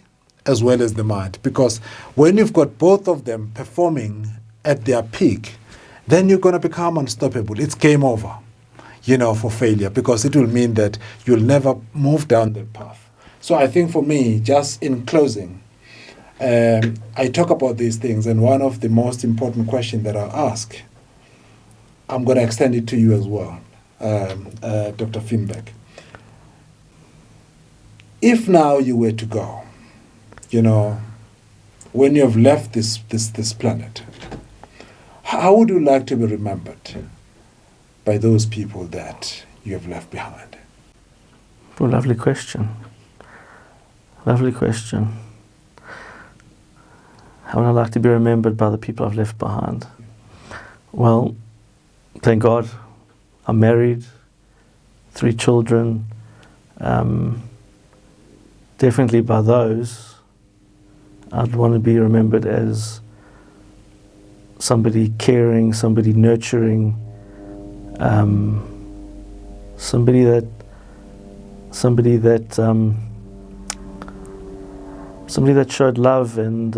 as well as the mind. Because when you've got both of them performing at their peak, then you're going to become unstoppable. It's game over, for failure, because it will mean that you'll never move down that path. So I think for me, just in closing, I talk about these things, and one of the most important questions that I ask, I'm going to extend it to you as well, Dr. Finberg. If now you were to go, when you have left this planet, how would you like to be remembered by those people that you have left behind? Well, lovely question. Lovely question. How would I like to be remembered by the people I've left behind? Well, thank God, I'm married, 3 children. Definitely by those, I'd want to be remembered as somebody caring, somebody nurturing, somebody that showed love and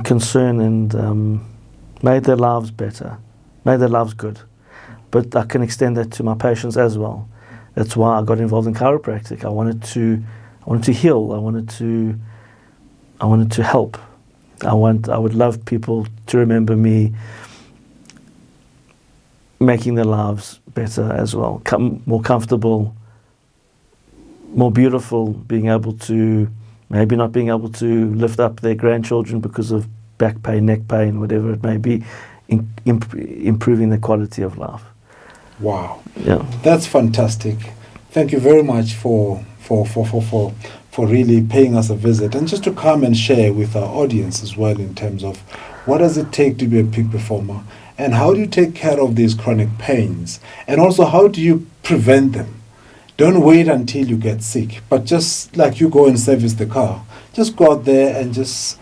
concern and made their lives better, made their lives good. But I can extend that to my patients as well. That's why I got involved in chiropractic. I wanted to heal. I wanted to help. I would love people to remember me making their lives better as well, more comfortable, more beautiful, being able to, maybe not being able to lift up their grandchildren because of back pain, neck pain, whatever it may be, improving the quality of life. Wow. Yeah. That's fantastic. Thank you very much for really paying us a visit, and just to come and share with our audience as well in terms of what does it take to be a peak performer, and how do you take care of these chronic pains, and also how do you prevent them. Don't wait until you get sick, but just like you go and service the car, just go out there and just,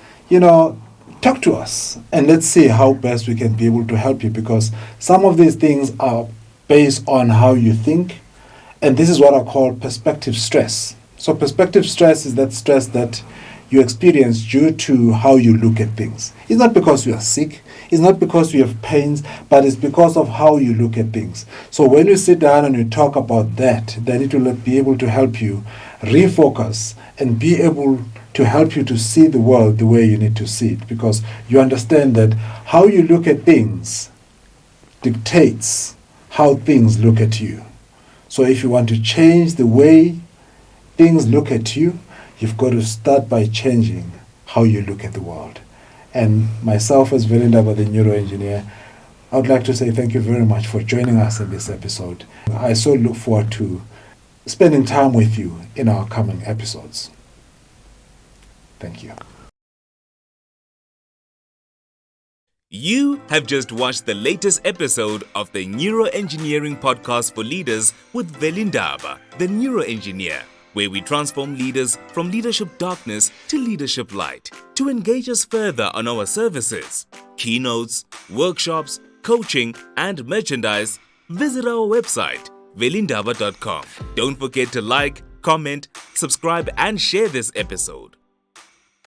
talk to us, and let's see how best we can be able to help you, because some of these things are based on how you think, and this is what I call perspective stress. So perspective stress is that stress that you experience due to how you look at things. It's not because you are sick, it's not because you have pains, but it's because of how you look at things. So when you sit down and you talk about that, then it will be able to help you refocus and be able to help you to see the world the way you need to see it, because you understand that how you look at things dictates how things look at you. So if you want to change the way things look at you, you've got to start by changing how you look at the world. And myself, as Veli Ndaba, the neuroengineer, I would like to say thank you very much for joining us in this episode. I so look forward to spending time with you in our coming episodes. Thank you. You have just watched the latest episode of the NeuroEngineering podcast for leaders with Veli Ndaba, the NeuroEngineer, where we transform leaders from leadership darkness to leadership light. To engage us further on our services, keynotes, workshops, coaching, and merchandise, visit our website, velindaba.com. Don't forget to like, comment, subscribe, and share this episode.